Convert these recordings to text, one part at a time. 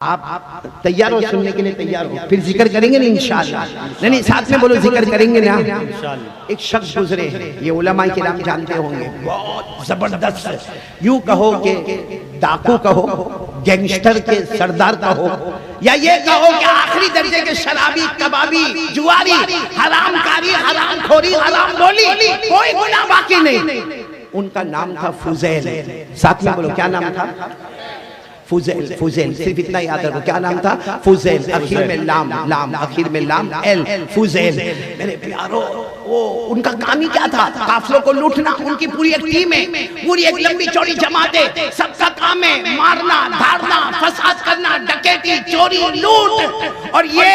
आप तैयार हो सुनने के लिए? तैयार हो? फिर जिक्र करेंगे ना इंशाअल्लाह। नहीं, साथ में बोलो जिक्र करेंगे ना इंशाअल्लाह। एक शख्स गुजरे, ये उलमा किराम जानते होंगे, बहुत जबरदस्त, यूं कहो कि डाकू कहो, गैंगस्टर के सरदार कहो, या ये कहो कि आखिरी दर्जे के शराबी, कबाबी, जुआरी, हरामकारी, हरामखोरी, हराम बोली, कोई गुनाह बाकी नहीं। उनका नाम था फुजैल। साथ में बोलो क्या नाम था? फुजैल। फुजैल, सिर्फ इतना याद रखो, क्या नाम था? फुजैल। आखिर में लाम, लाम आखिर में लाम, एल, फुजैल। मेरे प्यारो, वो उनका काम ही क्या था? काफिलों को लूटना। उनकी पूरी एक टीम है, पूरी एक लंबी चौड़ी जमात है, सबका काम है मारना, धारना, फसाद करना, डकैती, चोरी, लूट। और ये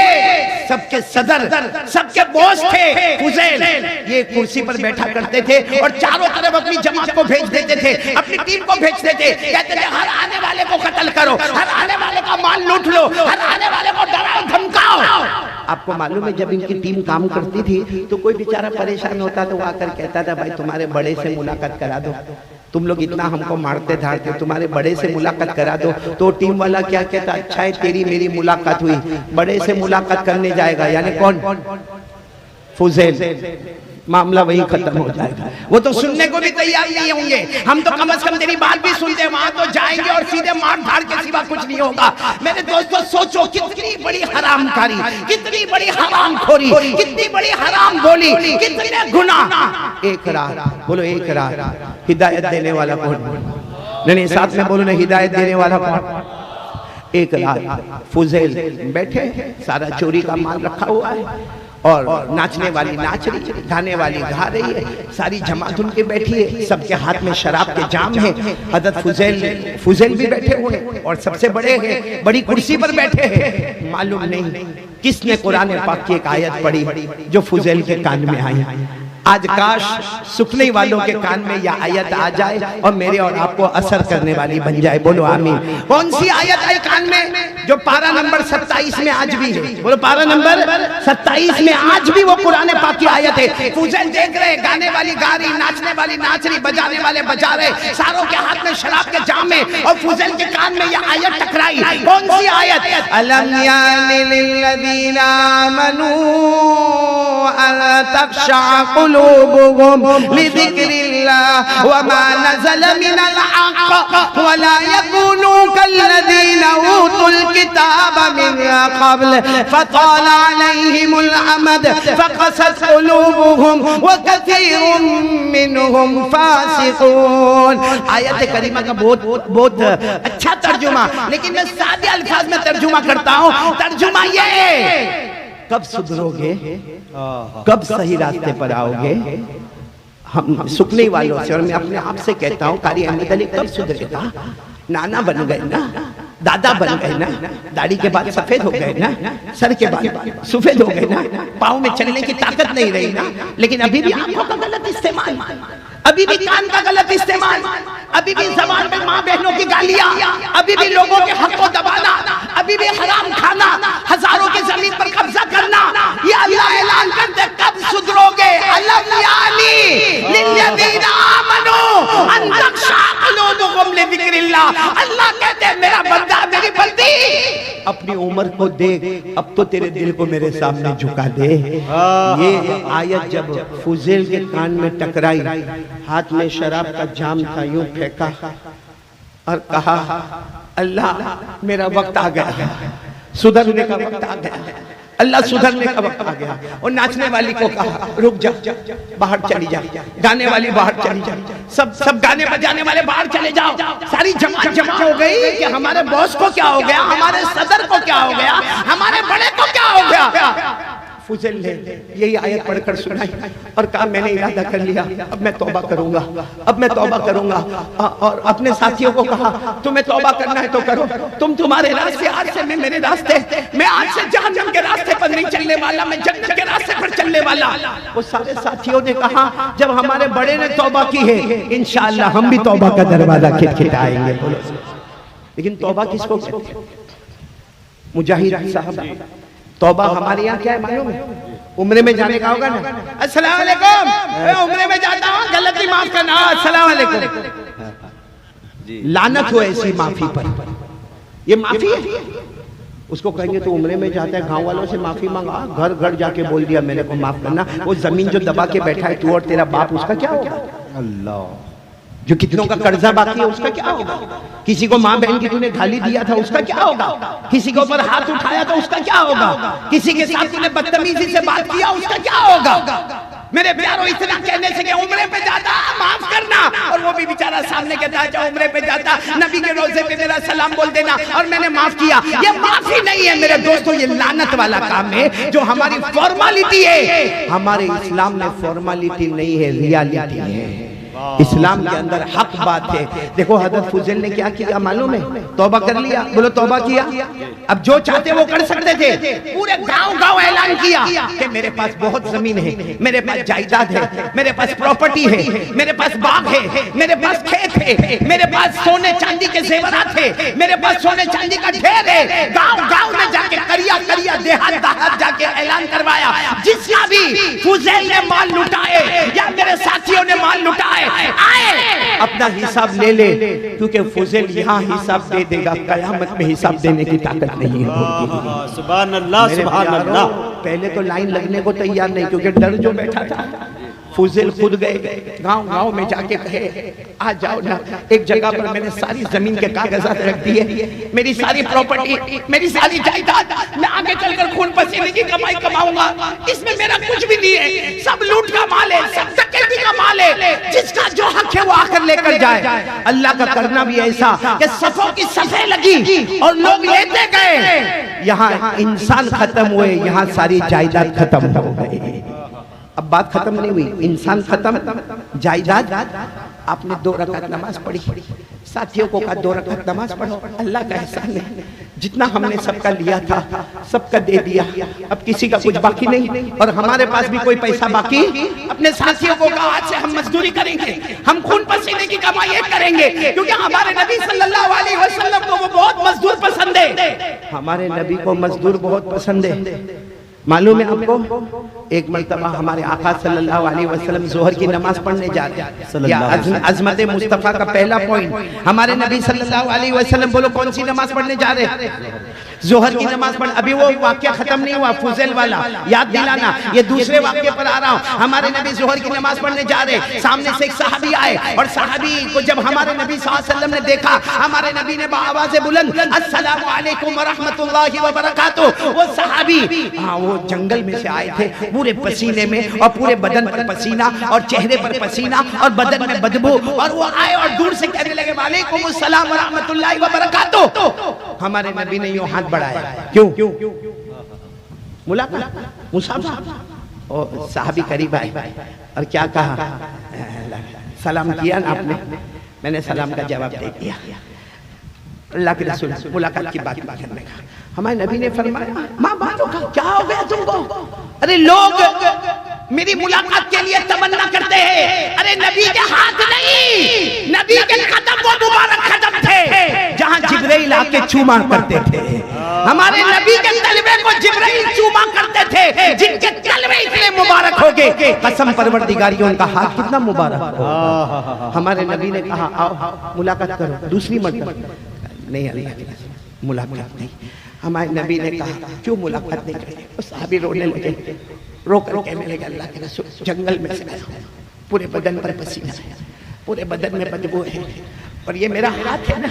सबके सदर, सबके बॉस थे फुजैल। ये कुर्सी पर बैठा करते थे और चारों तरफ अपनी जमात को भेज देते थे, अपनी टीम को भेजते थे। कहते थे हर आने वाले को कत्ल करो, हर आने वाले का माल लूट लो, हर आने वाले को डराओ धमकाओ। आपको मालूम है जब इनकी टीम काम करती थी तो कोई बेचारा परेशान होता तो वो आकर कहता था भाई तुम्हारे बड़े से मुलाकात करा दो, तुम लोग इतना हमको मारते धारते, तुम्हारे बड़े से मुलाकात करा दो। तो टीम वाला क्या कहता? अच्छा है तेरी मेरी मुलाकात हुई, बड़े से मुलाकात करने जाएगा, यानी कौन? फुजैल। मामला वही खत्म हो जाएगा। वो तो सुनने को भी तैयार नहीं होंगे। हम तो कम से कम तेरी बात भी सुनते, वहां तो जाएंगे और सीधे मार धाड़ के सिवा कुछ नहीं होगा। मेरे दोस्तों सोचो कितनी बड़ी हरामकारी, कितनी बड़ी हरामखोरी, कितनी बड़ी हराम बोली, कितने गुनाह। एक राह, बोलो एक राह। हिदायत देने वाला कौन? नहीं, साथ में बोलो ना, हिदायत देने वाला कौन? एक राह। फुजैल बैठे, सारा चोरी का माल रखा हुआ है और नाचने वाली नाच रही है, गाने वाली गा रही है, सारी जमात उनके बैठी है, सबके हाथ में शराब के जाम है। हजरत फुजैल भी बैठे हुए हैं और सबसे बड़े हैं, बड़ी कुर्सी पर बैठे हैं। मालूम नहीं किसने कुरान पाक की एक आयत पढ़ी जो फुजैल के कान में आई। आज काश सुखने वालों के कान में यह आयत आ जाए और मेरे और आपको असर करने वाली बन जाए। बोलो आमीन। कौन सी आयत आई कान में? जो पारा नंबर 27 में आज भी है। बोलो पारा नंबर 27 में आज भी वो कुरान पाक की आयत है। फुजैल देख रहे, गाने वाली गा रही, नाचने वाली नाच रही, बजाने वाले बजा रहे, सारों के हाथ में शराब के जाम है और फुजैल के कान में यह आयत टकराई। कौन सी आयत? अलम यानि लिल्लज़ीना आमनू अन तख़शअ क़ुलूबुहुम लिज़िक्रिल्लाह वमा नज़ल मिनल हक़ वला यकूनू कल्लज़ीना ऊतुल किताब मिन क़ब्ल फ़ताल अलैहिमुल अमद फ़क़सत क़ुलूबुहुम व कसीरुम मिनहुम फ़ासिक़ून। आयत करीमा का बहुत अच्छा तर्जुमा, लेकिन मैं सादे अल्फाज में तर्जुमा करता हूँ। तर्जुमा ये, कब सुधरोगे, कब सही रास्ते पर आओगे? हम सुखने वालों से और मैं अपने आप से कहता हूँ, कारी अहमद अली कब सुधरेगा? नाना बन गए ना, दादा बन गए ना, दाढ़ी के बाद सफेद हो गए ना, सर के बाद सफेद हो गए ना, पाँव में चलने की ताकत नहीं रही ना, लेकिन अभी भी आंखों का गलत इस्तेमाल, अभी भी कान का गलत इस्तेमाल, अभी भी जबान में माँ बहनों की गालियाँ, अभी भी लोगों के हक को दबाना, अभी भी हराम खाना, हजारों की जमीन पर कब्जा करना। ये अल्लाह ऐलान करते कब सुधरोगे? अलम यानी लिल्लज़ीना आमनू अन तख़शअ क़ुलूबुहुम लिज़िक्रिल्लाह। अल्लाह कहते हैं मेरा बंदा, मेरी बंदी, अपनी उम्र को देख, अब तो तेरे दिल को मेरे सामने झुका दे। ये आयत जब फुजैल के कान में टकराई, हाथ में शराब का जाम था, यूं फेंका और कहा अल्लाह मेरा वक्त आ गया, सुधरने का वक्त आ गया, अल्लाह सुधरने का वक्त आ गया। और नाचने वाली को कहा रुक जा, बाहर चली जा, गाने वाली बाहर चली जा, सब गाने बजाने वाले बाहर चले जाओ। सारी जमा हो गई कि हमारे बॉस को क्या हो गया, हमारे सदर को क्या हो गया, हमारे बड़े को क्या हो गया। फुजैल ने यही आयत पढ़कर सुनाई और कहा मैंने इरादा कर लिया, अब मैं तौबा करूंगा, अब मैं तौबा करूंगा। और अपने साथियों को कहा तुम्हें तौबा करना है तो करो, तुम्हारे रास्ते, आज से मैं मेरे रास्ते, मैं आज से जहन्नम के रास्ते पर नहीं चलने वाला, मैं जन्नत के रास्ते पर चलने वाला। वो सारे साथियों ने कहा जब हमारे बड़े ने तौबा की है इंशाअल्लाह हम भी तौबा का दरवाजा खटखटाएंगे। लेकिन तौबा किसको कहते हैं? मुजाहिद साहब, तौबा हमारे यहाँ क्या है मालूम है? उम्रे में जाने का होगा ना, अस्सलाम वालेकुम, उम्रे में जाता हूँ, गलती माफ करना, अस्सलाम वालेकुम। लानत हो ऐसी माफी पर। ये माफी है? उसको कहेंगे तो उम्रे में जाता है, गांव वालों से माफी मांगा, घर घर जाके बोल दिया मेरे को माफ करना। वो जमीन जो दबा के बैठा है तू और तेरा बाप, उसका क्या होगा? अल्लाह, जो कितनों का कर्जा बाकी है उसका क्या होगा? किसी को माँ बहन की तूने गाली दिया था उसका क्या होगा? किसी के ऊपर हाथ उठाया तो उसका क्या होगा? किसी के साथ तूने बदतमीजी से बात किया उसका क्या होगा? मेरे प्यारों, इतना कहने से कि उम्रे पे जाता माफ करना, और वो भी बेचारा सामने कहता है उम्रे पे जाता नबी के रोजे पे मेरा सलाम बोल देना और मैंने माफ किया। ये माफी नहीं है मेरे दोस्तों, ये लानत वाला काम है जो हमारी फॉर्मालिटी है। हमारे इस्लाम में फॉर्मालिटी नहीं है, रियलिटी है। इस्लाम के अंदर हक बात है। देखो हजरत फुजैल ने क्या किया मालूम है? तौबा कर लिया, बोलो तौबा किया। अब जो चाहते वो कर सकते थे। पूरे गांव ऐलान किया कि मेरे पास बहुत जमीन है, मेरे पास जायदाद है, मेरे पास प्रॉपर्टी है, मेरे पास बाग है, मेरे पास खेत है, मेरे पास सोने चांदी के जेवरात है, मेरे पास सोने चांदी का ढेर है। गांव में जाके करिया देहात जाके ऐलान करवाया, जिसका भी फुजैल ने माल लुटाए या मेरे साथियों ने माल लुटाए आए अपना हिसाब ले ले, क्योंकि फुजैल यहाँ हिसाब दे देगा, कयामत में हिसाब देने की ताकत नहीं होगी। सुभान अल्लाह, सुभान अल्लाह। पहले तो लाइन लगने को तैयार नहीं, क्योंकि डर जो बैठा था। फुजैल खुद गए गांव में जाके कहे आ जाओ ना, एक जगह पर मैंने सारी जमीन के कागजात रख दिए, मेरी सारी प्रॉपर्टी, मेरी सारी जायदाद, मैं आगे चलकर खून पसीने की कमाई कमाऊंगा, इसमें मेरा कुछ भी नहीं है, सब लूट का माल है, सब डकैती का माल है, जिसका जो हक है वो आकर लेकर जाए। अल्लाह का करना भी ऐसा कि सफों की सफे लगी और लोग लेते गए। यहाँ इंसान खत्म हुए, यहाँ सारी जायदाद खत्म हो गई। अब बात खत्म नहीं हुई, इंसान खत्म, जायदाद। आपने 2 रकात नमाज पढ़ी, साथियों को कहा 2 रकात नमाज पढ़ो, अल्लाह का एहसान है, जितना हमने सबका लिया था सबका दे दिया, अब किसी का कुछ बाकी नहीं। और हमारे पास भी कोई पैसा बाकी, अपने साथियों को कहा आज से हम मजदूरी करेंगे, हम खून पसीने की कमाई करेंगे, क्योंकि हमारे नबी सल्लल्लाहु अलैहि वसल्लम को वो बहुत मजदूर पसंद है। हमारे नबी को मजदूर बहुत पसंद है। मालूम है आपको, एक मर्तबा हमारे आका सल्लल्लाहु अलैहि वसल्लम जोहर की नमाज पढ़ने जा रहे हैं। अजमत मुस्तफा का पहला पॉइंट, हमारे नबी सल्लल्लाहु अलैहि वसल्लम बोलो कौन सी नमाज पढ़ने जा रहे हैं? जोहर की नमाज पढ़। अभी वो वाक्य खत्म नहीं हुआ, फुजैल वाला याद दिलाना, ये दूसरे वाक्य पर आ रहा हूँ। हमारे नबी जोहर की नमाज पढ़ने जा रहे, सामने से एक सहाबी आए और सहाबी को जब हमारे नबी सल्लल्लाहु अलैहि वसल्लम ने देखा, हमारे नबी ने आवाज़ बुलंद अस्सलामु अलैकुम व रहमतुल्लाहि व बरकातुहू। वो सहाबी वो जंगल में से आए थे, पूरे पसीने में और पूरे बदन पर पसीना और चेहरे पर पसीना और बदन में बदबू, और वो आए और दूर से कहने लगे वालेकुम अस्सलाम व रहमतुल्लाहि व बरकातुहू। हमारे नबी ने यूं हाथ बढ़ाया, क्यों? मुलाकात, मुसाफा। और साहबी करीब आए और क्या कहा? सलाम किया ना आपने? मैंने सलाम का जवाब दे दिया। अल्लाह के रसूल मुलाकात की बात करने का, हमारे नबी ने फरमाया माँ बातों का क्या हो गया तुमको? अरे लोग मेरी मुलाकात के लिए तमन्ना करते हैं, अरे नबी के हाथ नहीं, नबी के कदम वो मुबारक कदम थे जहाँ जिब्राइल आके चूमा करते थे। हमारे नबी के तलवे को जिब्राइल चूमा करते थे, जिनके तलवे इतने मुबारक हो गए, कसम परवरदिगारी उनका हाथ कितना मुबारक हो। हमारे नबी ने कहा आओ मुलाकात करो, दूसरी मर्तबा नहीं, अल्लाह मुलाकात नहीं। हमारे नबी ने कहा क्यों मुलाकात नहीं करें? उस सहाबी रोने लगे, रोकर कहने लगे अल्लाह के रसूल जंगल में से आया, पूरे बदन पर पसीना है, पूरे बदन में बदबू है, और ये मेरा हाथ है ना,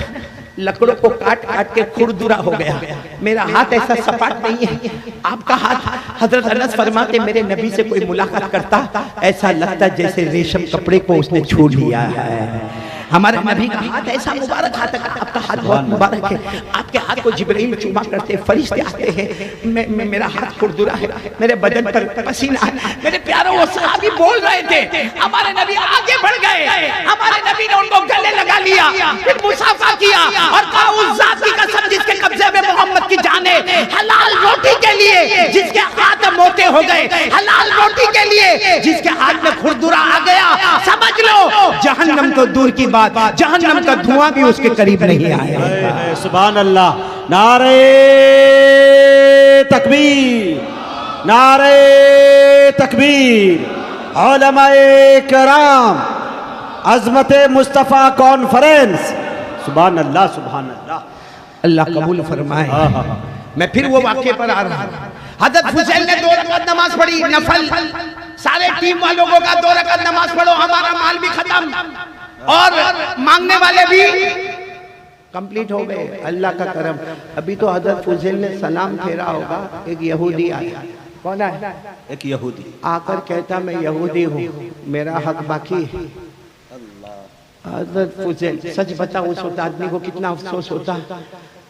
लकड़ों को काट काट के खुरदुरा हो गया, मेरा हाथ ऐसा सपाट नहीं है। आपका हाथ, हजरत अनस फरमाते मेरे नबी से कोई मुलाकात करता ऐसा लगता जैसे रेशम कपड़े को उसने छू लिया है। हमारे नबी का हाथ ऐसा मुबारक हाथ है, आपका हाथ बहुत मुबारक है, आपके हाथ को जिब्राइल चूमा करते, फरिश्ते आते हैं, मेरा हाथ खुरदुरा है, मेरे बदन पर पसीना है। मेरे प्यारों वो सहाबी बोल रहे थे, हमारे नबी आगे बढ़ गए, हमारे नबी ने उनको गले लगा लिया, फिर मुसाफा किया और कहा उस जात की कसम जिसके कब्जे में मोहम्मद की जान है, हलाल रोटी के लिए जिसके हाथ मोटे हो गए, हलाल रोटी के लिए जिसके हाथ में खुरदुरा आ गया, समझ लो जहन्नम तो दूर की बात, जहन्नम का धुआं भी उसके करीब नहीं आएगा। सुभान अल्लाह। नारे तकबीर, नारे तकबीर। उलमाए कराम, अज़मत मुस्तफ़ा कॉन्फ्रेंस। सुभान अल्लाह, सुभान अल्लाह। अल्लाह कबूल फरमाए। मैं फिर वो वाक्य पर आ रहा हूं। हजरत फुजैल ने 2 रकात नमाज पढ़ी नफल, सारे टीम वालों को कहा 2 रकात नमाज पढ़ो, हमारा माल भी खत्म और मांगने वाले भी कंप्लीट हो गए। अल्लाह का करम। अभी तो हजरत फुजैल ने सलाम फेरा होगा, एक यहूदी आया। कौन है? एक यहूदी आकर कहता मैं यहूदी हूँ, मेरा हक बाकी है। हजरत फुजैल, सच बताओ उस वक्त आदमी को कितना अफसोस होता।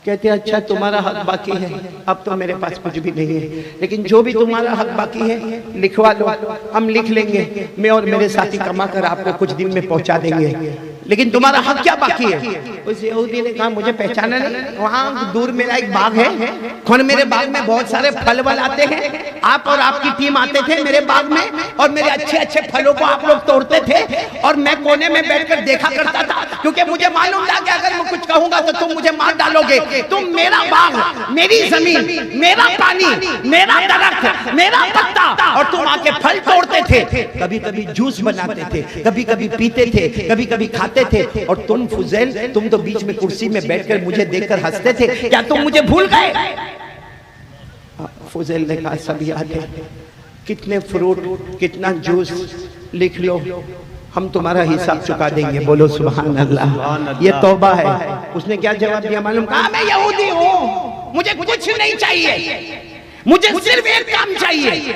कहते अच्छा तुम्हारा हक बाकी है, अब तो मेरे पास कुछ भी नहीं है, लेकिन जो भी तुम्हारा हक बाकी है लिखवा लो, हम लिख लेंगे, मैं और मेरे साथी कमा कर आपको कुछ दिन में पहुंचा देंगे, लेकिन तुम्हारा हक क्या बाकी है? उस यहूदी ने कहा मुझे पहचाना नहीं, वहाँ दूर मेरा एक बाग है, खुद मेरे बाग में बहुत सारे फल वल आते हैं, आप और आपकी टीम आते थे मेरे बाग में और मेरे अच्छे अच्छे फलों को आप लोग तोड़ते थे और मैं कोने में बैठकर देखा करता था, क्योंकि मुझे मालूम था कि अगर मैं कुछ कहूंगा तो तुम मुझे मार डालोगे। तुम मेरा बाग, मेरी जमीन, मेरा पानी, मेरा दरख्त, मेरा पत्ता, और तुम आके फल तोड़ते थे, कभी कभी जूस बनाते थे, कभी कभी पीते थे, कभी कभी खाते थे, और तुम फुजैल तुम तो बीच में कुर्सी में बैठकर मुझे देखकर हंसते थे, क्या तुम मुझे भूल गए? फुजैल ने कहा सब याद है, कितने फ्रूट, कितना जूस, लिख लो, हम तुम्हारा हिसाब चुका देंगे। बोलो सुभान अल्लाह। ये तौबा है। उसने क्या जवाब दिया मालूम? कहा मैं यहूदी हूँ, मुझे कुछ नहीं चाहिए, मुझे सिर्फ एक काम चाहिए।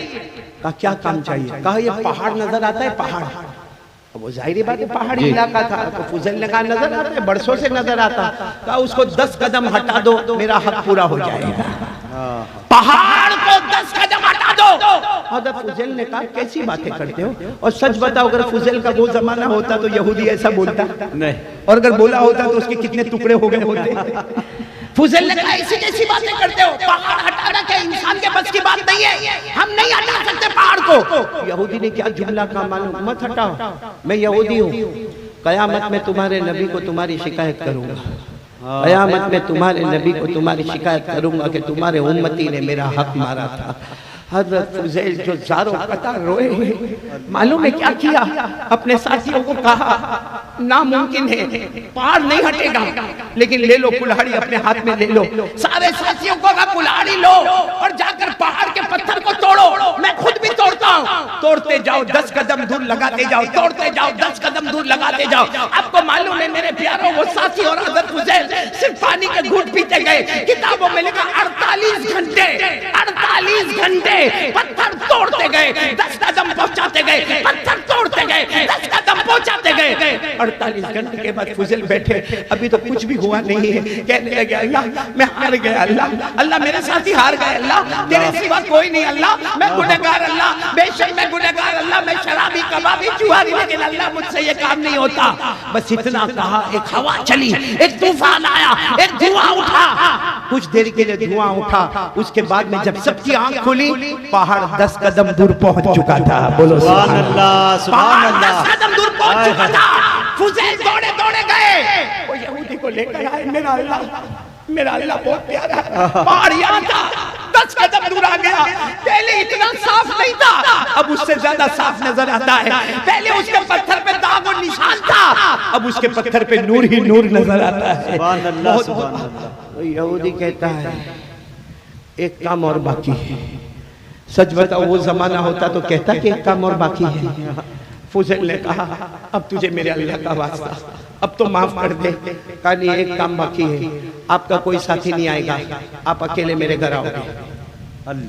कहा क्या काम चाहिए? कहा ये पहाड़ नजर आता है, पहाड़। वो जाहिर बात है पहाड़ी इलाका था, तो फुजैल ने कहा नजर आता है, बरसों से नजर आता। कहा उसको 10 कदम हटा दो, मेरा हक पूरा हो जाएगा। पहाड़ को 10 कदम हटा दो। हजरत फुजैल ने कहा कैसी बातें करते हो? और सच बताओ अगर फुजैल का वो जमाना होता तो यहूदी ऐसा बोलता नहीं, और अगर बोला होता तो उसके कितने टुकड़े हो गए होते। फुजैल ने कहा ऐसी कैसी बातें करते हो? पहाड़ हटाना क्या इंसान के बस की बात नहीं है, हम नहीं हटा सकते पहाड़ को। यहूदी ने क्या जुमला कहा मालूम? मत हटाओ, मैं यहूदी हूँ, कयामत में तुम्हारे नबी को तुम्हारी शिकायत करूंगा, कयामत में तुम्हारे नबी को तुम्हारी शिकायत करूंगा कि तुम्हारे उम्मती ने मेरा हक मारा था। हजरत फुजैल जो ज़ारो कतार रोए, मालूम है क्या किया? अपने साथियों को कहा नामुमकिन है, पहाड़ नहीं हटेगा, लेकिन ले लो कुल्हाड़ी, अपने हाथ में ले लो। सारे साथियों को कहा कुल्हाड़ी लो और जाकर पहाड़ के पत्थर को तोड़ो, मैं खुद भी तोड़ता हूँ। तोड़ते जाओ, 10 कदम दूर लगाते जाओ, तोड़ते जाओ, 10 कदम दूर लगाते जाओ। आपको मालूम है मेरे प्यारों, वो साथी और हजरत फुजैल सिर्फ पानी के घूंट पीते गए। किताबों में लिखा 48 घंटे पत्थर तोड़ते गए, 10 कदम पहुंचाते गए, पत्थर तोड़ते गए, 10 कदम पहुंचाते गए। 48 घंटे के बाद फुजैल बैठे, अभी तो कुछ भी हुआ नहीं है, कहने लगे अल्लाह मैं हार गया, अल्लाह मेरे साथी हार गए, अल्लाह तेरे सिवा कोई नहीं, अल्लाह मैं गुनहगार, अल्लाह बेशक मैं गुनहगार, अल्लाह मैं शराबी, कबाबी, जुआरी, लेकिन अल्लाह मुझसे ये काम नहीं होता। बस इतना कहा, एक हवा चली, एक तूफान आया, एक धुआं उठा, कुछ देर के लिए धुआं उठा, उसके बाद में जब सबकी आंख खुली, पहाड़ 10 कदम दूर पहुंच चुका था। बोलो सुभान अल्लाह, सुभान अल्लाह। 10 कदम दूर पहुंच चुका था। फुजैल दौड़े दौड़े गए, वो यहूदी को लेकर आए, मेरा अल्लाह बहुत प्यारा है, पहाड़ यहाँ था, 10 कदम दूर आ गया। पहले इतना साफ नहीं था, अब उससे ज्यादा साफ नजर आता है। पहले उसके पत्थर पे दाग और निशान था, अब उसके पत्थर पे नूर ही नूर नजर आता है। सुभान अल्लाह, सुभान अल्लाह। तो यहूदी कहता है एक काम और बाकी है। सच बताओ वो जमाना होता तो कहता कि एक काम और बाकी है। फुजैल ने कहा अब तुझे मेरे अल्लाह का वास्ता, अब तो माफ कर दे। कहा नहीं एक काम बाकी है, आपका कोई साथी नहीं आएगा, आप अकेले मेरे घर आओगे,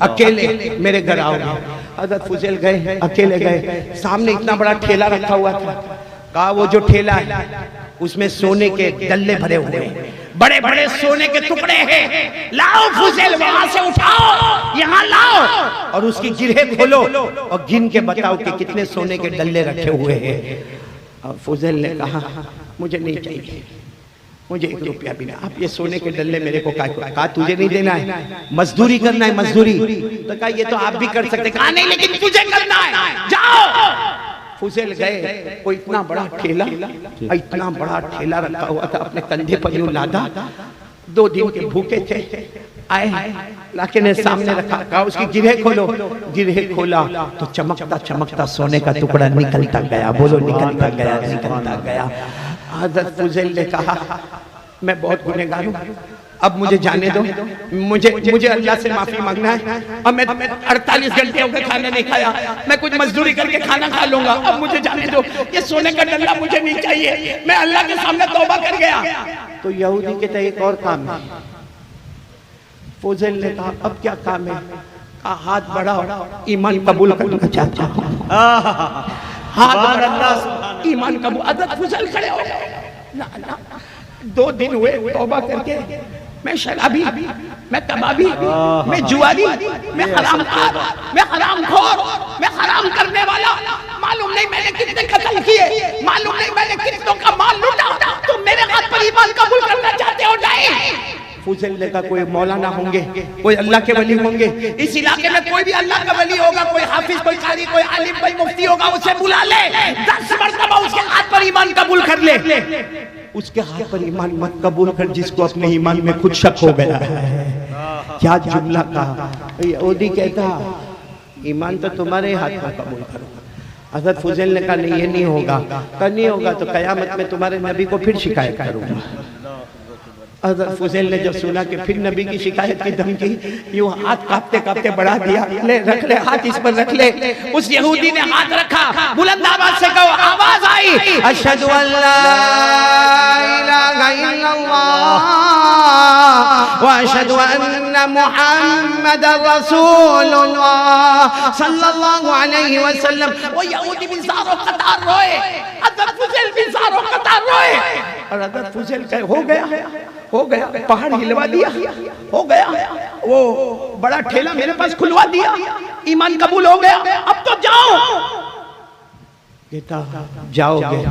अकेले मेरे घर आओगे। हजरत फुजैल गए, अकेले गए, सामने इतना बड़ा ठेला रखा हुआ था। कहा वो जो ठेला है उसमें सोने के डल्ले भरे हुए हैं, बड़े बड़े सोने के टुकड़े हैं, लाओ फुजैल वहां से उठाओ, यहाँ लाओ और उसकी गिरहें खोलो और गिन के बताओ कि कितने सोने के डल्ले रखे हुए हैं। और फुजैल ने कहा मुझे नहीं चाहिए, मुझे 1 रुपया भी नहीं, आप ये सोने के डल्ले मेरे को कहा तुझे नहीं देना है, मजदूरी करना है, मजदूरी। तो कहा ये तो आप भी कर सकते, कहा नहीं लेकिन तुझे करना है, जाओ। फुजैल गए, वो इतना बड़ा ठेला, इतना बड़ा ठेला रखा हुआ था, अपने कंधे पर यूं लादा, 2 दिन के भूखे थे, आए लाके ने सामने रखा, कहा उसकी गिरहें खोलो, गिरहें खोला तो चमकता चमकता सोने का टुकड़ा निकलता गया। बोलो निकलता गया, निकलता गया। हजरत फुजैल ने कहा मैं बहुत गुनहगार हूँ, अब मुझे जाने दो, मुझे अल्लाह से माफी मांगना है। अब मैं 48 घंटे हो गए खाना नहीं खाया, मैं कुछ मजदूरी करके खाना खा लूंगा, अब मुझे जाने दो, ये सोने का डल्ला मुझे नहीं चाहिए, मैं अल्लाह के सामने तौबा कर गया। तो यहूदी के तो एक और काम है। फुजैल ने कहा अब क्या काम है? कहा हाथ बढ़ाओ, ईमान कबूल करना चाहता हूँ। हाथ ईमान कबूल। हज़रत फुजैल खड़े हो गए। 2 दिन हुए तौबा करके, मैं शराबी, मैं कबाबी, मैं जुआरी, मैं हरामखोर, मैं हराम करने वाला, मालूम नहीं मैंने कितने कत्ल किए, मालूम नहीं मैंने कितनों का माल लूटा, तो मेरे हाथ पर ईमान कबूल करना चाहते हो? नहीं। फुजैल ने कहा कोई मौलाना होंगे, कोई अल्लाह के वली होंगे, इस इलाके में कोई भी अल्लाह का वली होगा, कोई हाफिज, कोई कारी, कोई आलिम, कोई मुफ्ती होगा, उसे बुला ले, 10 मरतबा उसके हाथ पर ईमान कबूल कर ले। उसके हाथ पर ईमान मत कबूल कर जिसको अपने ईमान में खुद शक हो गया है। क्या जुमला कहा। यहूदी कहता ईमान तो तुम्हारे हाथ में कबूल करो। हज़रत फुजैल ने कहा नहीं, ये नहीं होगा, नहीं होगा तो कयामत में तुम्हारे नबी को फिर शिकायत करूंगा। हज़रत फुजैल ने जब सुना कि फिर नबी की शिकायत की धमकी, यूं हाथ कांपते कांपते बढ़ा दिया, ले रख ले हाथ, इस पर रख ले। उस यहूदी ने हाथ रखा, बुलंद आवाज से कहो, आवाज आई अशहदु अल्ला इलाहा इल्लल्लाह व अशहदु अन्ना मुहम्मदर रसूलुल्लाह सल्लल्लाहु अलैहि वसल्लम। वो यहूदी भी ज़ारो कतार रोए, हज़रत फुजैल भी ज़ारो कतार रोए। और हज़रत फुजैल कहे हो गया, पहाड़ हिलवा दिया, हो गया, वो बड़ा ठेला मेरे पास खुलवा दिया, ईमान कबूल हो गया, अब तो जाओ। कहता जाओगे,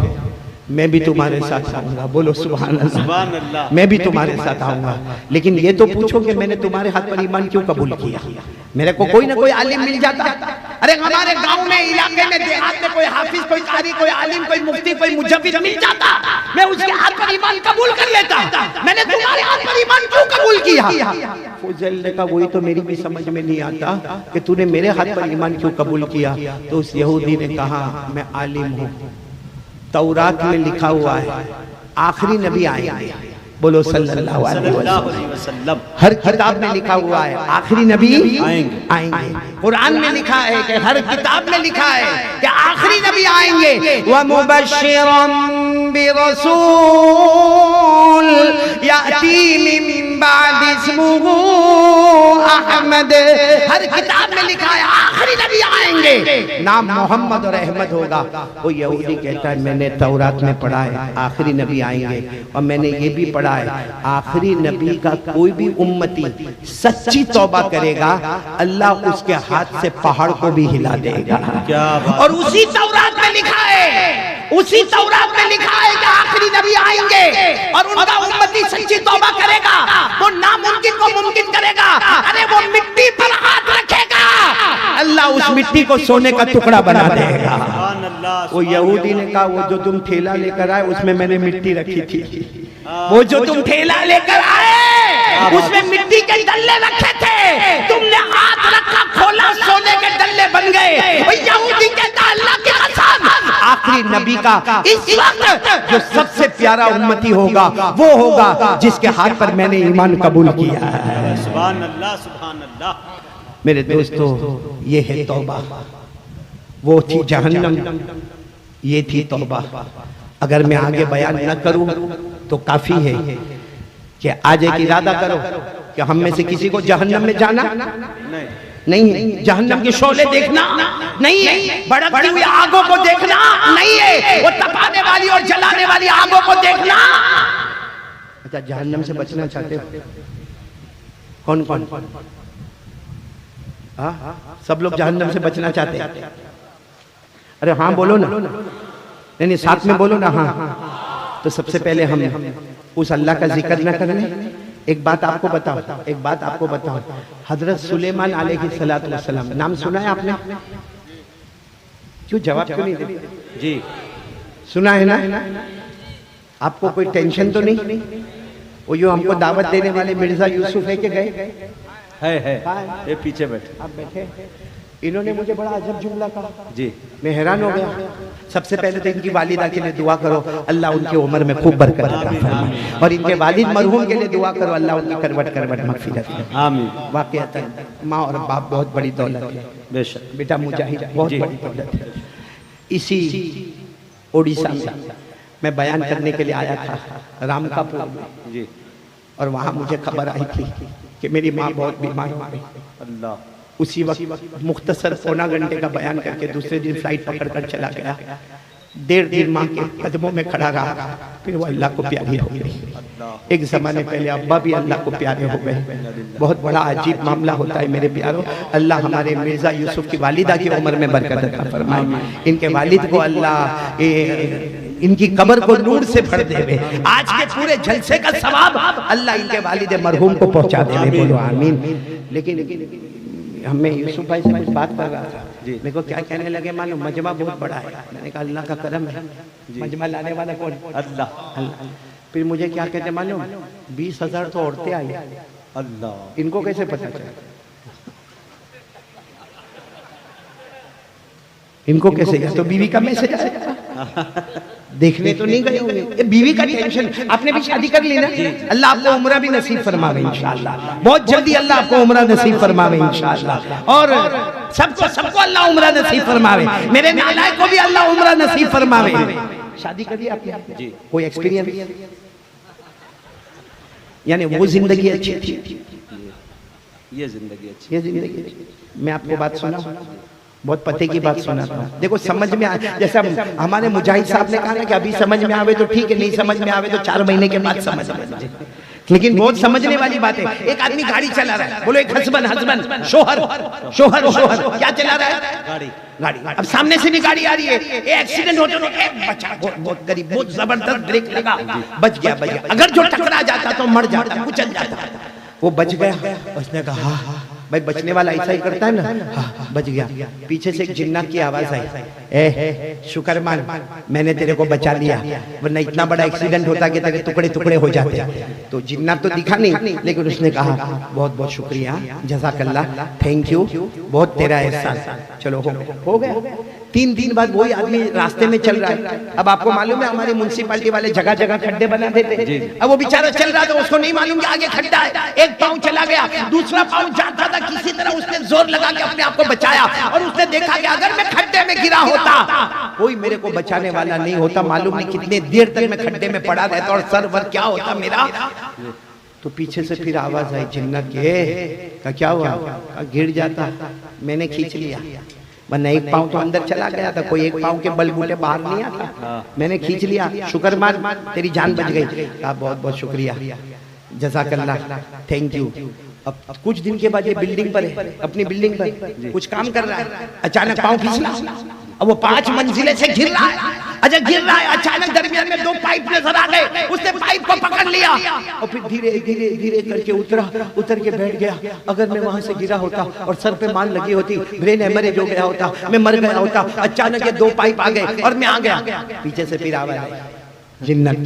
मैं भी तुम्हारे साथ आऊंगा। बोलो सुभान अल्लाह। मैं भी तुम्हारे साथ आऊंगा, लेकिन ये तो पूछो कि मैंने तुम्हारे हाथ पर ईमान क्यों कबूल किया? मेरे को कोई ना कोई आलिम मिल जाता। अरे हमारे गांव में, इलाके में, देहात में कोई हाफिज, कोई कारी, कोई आलिम, कोई मुफ्ती, कोई मुजव्विद मिल जाता, मैं उसके हाथ पर ईमान कबूल कर लेता। मैंने तुम्हारे हाथ पर ईमान क्यों कबूल किया? फुजैल ने कहा वही तो मेरी भी समझ में नहीं आता कि तूने मेरे हाथ पर ईमान क्यों कबूल किया। तो उस यहूदी ने कहा मैं आलिम हूँ, तौरात में लिखा हुआ है आखिरी नबी आएंगे। बोलो सल्लल्लाहु अलैहि वसल्लम। हर किताब में लिखा हुआ है आखिरी नबी आएंगे। कुरान में लिखा है कि हर किताब में लिखा है कि आखिरी नबी आएंगे। व मुबश्शिरन बिरसूल याती मिन बाद इस्मुहु अहमद। हर किताब में लिखा है आखिरी नबी आएंगे, नाम मोहम्मद और अहमद होगा। वो यहूदी कहता है मैंने तौरात में पढ़ा है आखिरी नबी आएंगे, और मैंने ये भी पढ़ा है आखिरी नबी का कोई भी उम्मती सच्ची तौबा करेगा, अल्लाह उसके हाथ से पहाड़ को भी हिला देगा। क्या बात। और उसी तौरात में लिखा है, उसी तौरात में लिखा है कि आखिरी नबी आएंगे और उनका उम्मती सच्ची तौबा करेगा, वो नामुमकिन को मुमकिन करेगा। अरे वो मिट्टी पर हाथ रखेगा, अल्लाह उस मिट्टी को सोने का टुकड़ा बना देगा। वो यहूदी ने कहा वो जो तुम ठेला लेकर आए उसमें मैंने मिट्टी रखी थी, वो जो तुम ठेला लेकर आए उसमें मिट्टी के डल्ले रखे थे, तुमने हाथ रखा खोला सोने के डल्ले बन गए। यहूदी कहता अल्लाह की कसम आखिरी नबी का इस वक्त जो सबसे प्यारा उम्मती होगा वो होगा जिसके हाथ पर मैंने ईमान कबूल किया है। सुभान अल्लाह, सुभान अल्लाह। मेरे दोस्तों ये है तौबा। वो थी जहन्नम, ये थी तौबा। अगर मैं आगे बयान न करूं तो काफी है कि आज एक इरादा करो कि हम में से किसी को जहन्नम में जाना नहीं है, जहन्नम के शोले देखना नहीं है, भड़कती हुई आगों को देखना नहीं है, वो तपाने वाली और जलाने वाली आगों को देखना। अच्छा जहन्नम से बचना चाहते हो? कौन कौन? हाँ सब लोग जहन्नम से बचना चाहते हैं? अरे हाँ बोलो ना, नहीं साथ में बोलो ना। हाँ तो सबसे पहले हम उस अल्लाह का जिक्र न करें। एक बात आपको बताओ, एक बात आपको बताओ, हजरत सुलेमान अलैहिस्सलातु वस्सलाम नाम सुना है आपने? क्यों जवाब क्यों नहीं देते? जी सुना है ना? आपको कोई टेंशन तो नहीं? वो यो हमको दावत देने वाले मिर्जा यूसुफ है कि गए? है ये पीछे बैठे। आप बैठे। इन्होंने मुझे बड़ा अजब जुमला कहा जी। मैं हैरान हो गया। सबसे पहले तो इनकी वालिदा के लिए दुआ करो, अल्लाह उनकी उम्र में खूब बरकत अता फरमाए, और इनके वालिद मरहूम के लिए दुआ करो, अल्लाह उनकी करवट करवट मगफिरत करे। आमीन। वाकईतन माँ और बाप बहुत बड़ी दौलत है बेशक। बेटा मुजाहिद बहुत जी। बड़ी दौलत है। इसी उड़ीसा में मैं बयान करने के लिए आया था रामकापुर में, जी। और वहाँ मुझे खबर आई थी कि मेरी माँ बहुत बीमार हो गई। अल्लाह। उसी वक्त मुख्तसर पौना घंटे का बयान करके दूसरे दिन फ्लाइट पकड़कर चला गया। 1.5 दिन माँ के कदमों में खड़ा रहा, फिर वो अल्लाह को प्यारी हो गई। एक जमाने पहले अब्बा भी अल्लाह को प्यारे हो गए। बहुत बड़ा अजीब मामला होता है मेरे प्यारों। अल्लाह हमारे मिर्जा यूसुफ की वालिदा की उम्र में बरकत अता फरमाए, इनके वालिद को अल्लाह इनकी कब्र को नूर से भर देवे। आज के पूरे जलसे का सवाब अल्लाह इनके वालिद मरहूम को पहुंचा देवे, बोलो आमीन। लेकिन हमें यूसुफ भाई से कुछ बात कर रहा था, मेरे को क्या कहने लगे, मालूम मजमा बहुत बड़ा है। मैंने कहा अल्लाह का करम है, मजमा लाने वाला कौन? अल्लाह। फिर मुझे क्या कहते मालूम, 20,000 तो औरतें आई। अल्लाह। इनको कैसे पता चला? इनको कैसे? तो बीवी का मैसेज आया, देखने तो नहीं गए होंगे। ये बीवी का टेंशन। आपने भी शादी कर ली ना, अल्लाह आपको उम्रा भी नसीब फरमावे इंशाअल्लाह। बहुत जल्दी अल्लाह आपको उम्रा नसीब फरमावे इंशाअल्लाह, और सबको अल्लाह उम्रा नसीब फरमावे। मेरे नालायक को भी अल्लाह उम्रा नसीब फरमावे। शादी कर ली आपने? जी। कोई एक्सपीरियंस? यानी वो जिंदगी अच्छी थी, ये जिंदगी अच्छी। ये जिंदगी। मैं आपको बात सुना, बहुत पते की बात सुनाता हूँ। देखो समझ में आए, जैसे हमारे मुजाहिद साहब ने कहा ना कि अभी समझ में आवे तो ठीक है, नहीं समझ में आवे तो 4 महीने के बाद समझ में आए। लेकिन बहुत समझने वाली बात है। एक आदमी गाड़ी चला रहा है, बोलो एक हस्बैंड शोहर क्या चला रहा है? गाड़ी। अब सामने से भी गाड़ी आ रही है, एक्सीडेंट होते बचा, बहुत गरीब, बहुत जबरदस्त ब्रेक लगा, बच गया। अगर जो टकरा जाता तो मर जाता, कुचल जाता। वो बच गया। उसने कहा हाँ भाई, बचने वाला ऐसा ही करता है ना। हाँ, बच गया। पीछे से एक जिन्नात की आवाज आई, ए शुक्र मान, मैंने तेरे को बचा लिया, वरना इतना बड़ा एक्सीडेंट होता कि तेरे टुकड़े टुकड़े हो जाते। तो जिन्नात तो दिखा नहीं, लेकिन उसने कहा बहुत बहुत शुक्रिया, जज़ाकल्लाह, थैंक यू, बहुत तेरा एहसान। चलो हो गया। 3 दिन बाद वही आदमी रास्ते में चल रहा है। अब आपको मालूम है हमारी म्युनिसिपैलिटी वाले जगह जगह खड्डे बना देते। अब वो बेचारा चल रहा था, उसको नहीं मालूम कि आगे खड्डा है। एक पाँव चला गया, दूसरा पाँव जाता था, किसी तरह उसने जोर लगा के अपने आप को बचाया, और उसने देखा कि अगर मैं खड्डे में गिरा होता कोई मेरे को बचाने वाला नहीं होता। मालूम नहीं कितने देर तक मैं खड्डे में पड़ा रहता और सर वर क्या होता मेरा। तो पीछे से फिर आवाज आई जिन्नत के, क्या हुआ? गिर जाता, मैंने खींच लिया, वरना एक पाँव तो अंदर चला गया था, कोई एक पाँव के बलबूते बाहर नहीं आता, मैंने खींच लिया, शुक्र मान, तेरी जान बच गई। कहा बहुत बहुत शुक्रिया, जज़ाकल्लाह, थैंक यू। अब कुछ दिन के बाद ये बिल्डिंग पर है, अपनी बिल्डिंग पर कुछ काम कर रहा है, अचानक पाँव फिसला, अब वो 5 मंजिले से गिर रहा है। अच्छा गिर रहा है, अचानक दरमियान में 2 पाइप नजर आ गए, उसने पाइप को पकड़ लिया और फिर धीरे धीरे धीरे करके उतर के बैठ गया। अगर मैं वहां से गिरा होता और सर पे मान लगी होती, ब्रेन हेमरेज हो गया होता, मैं मर गया होता। अचानक ये 2 पाइप आ गए और मैं आ गया। पीछे से फिर आवाज आई, जिन्नत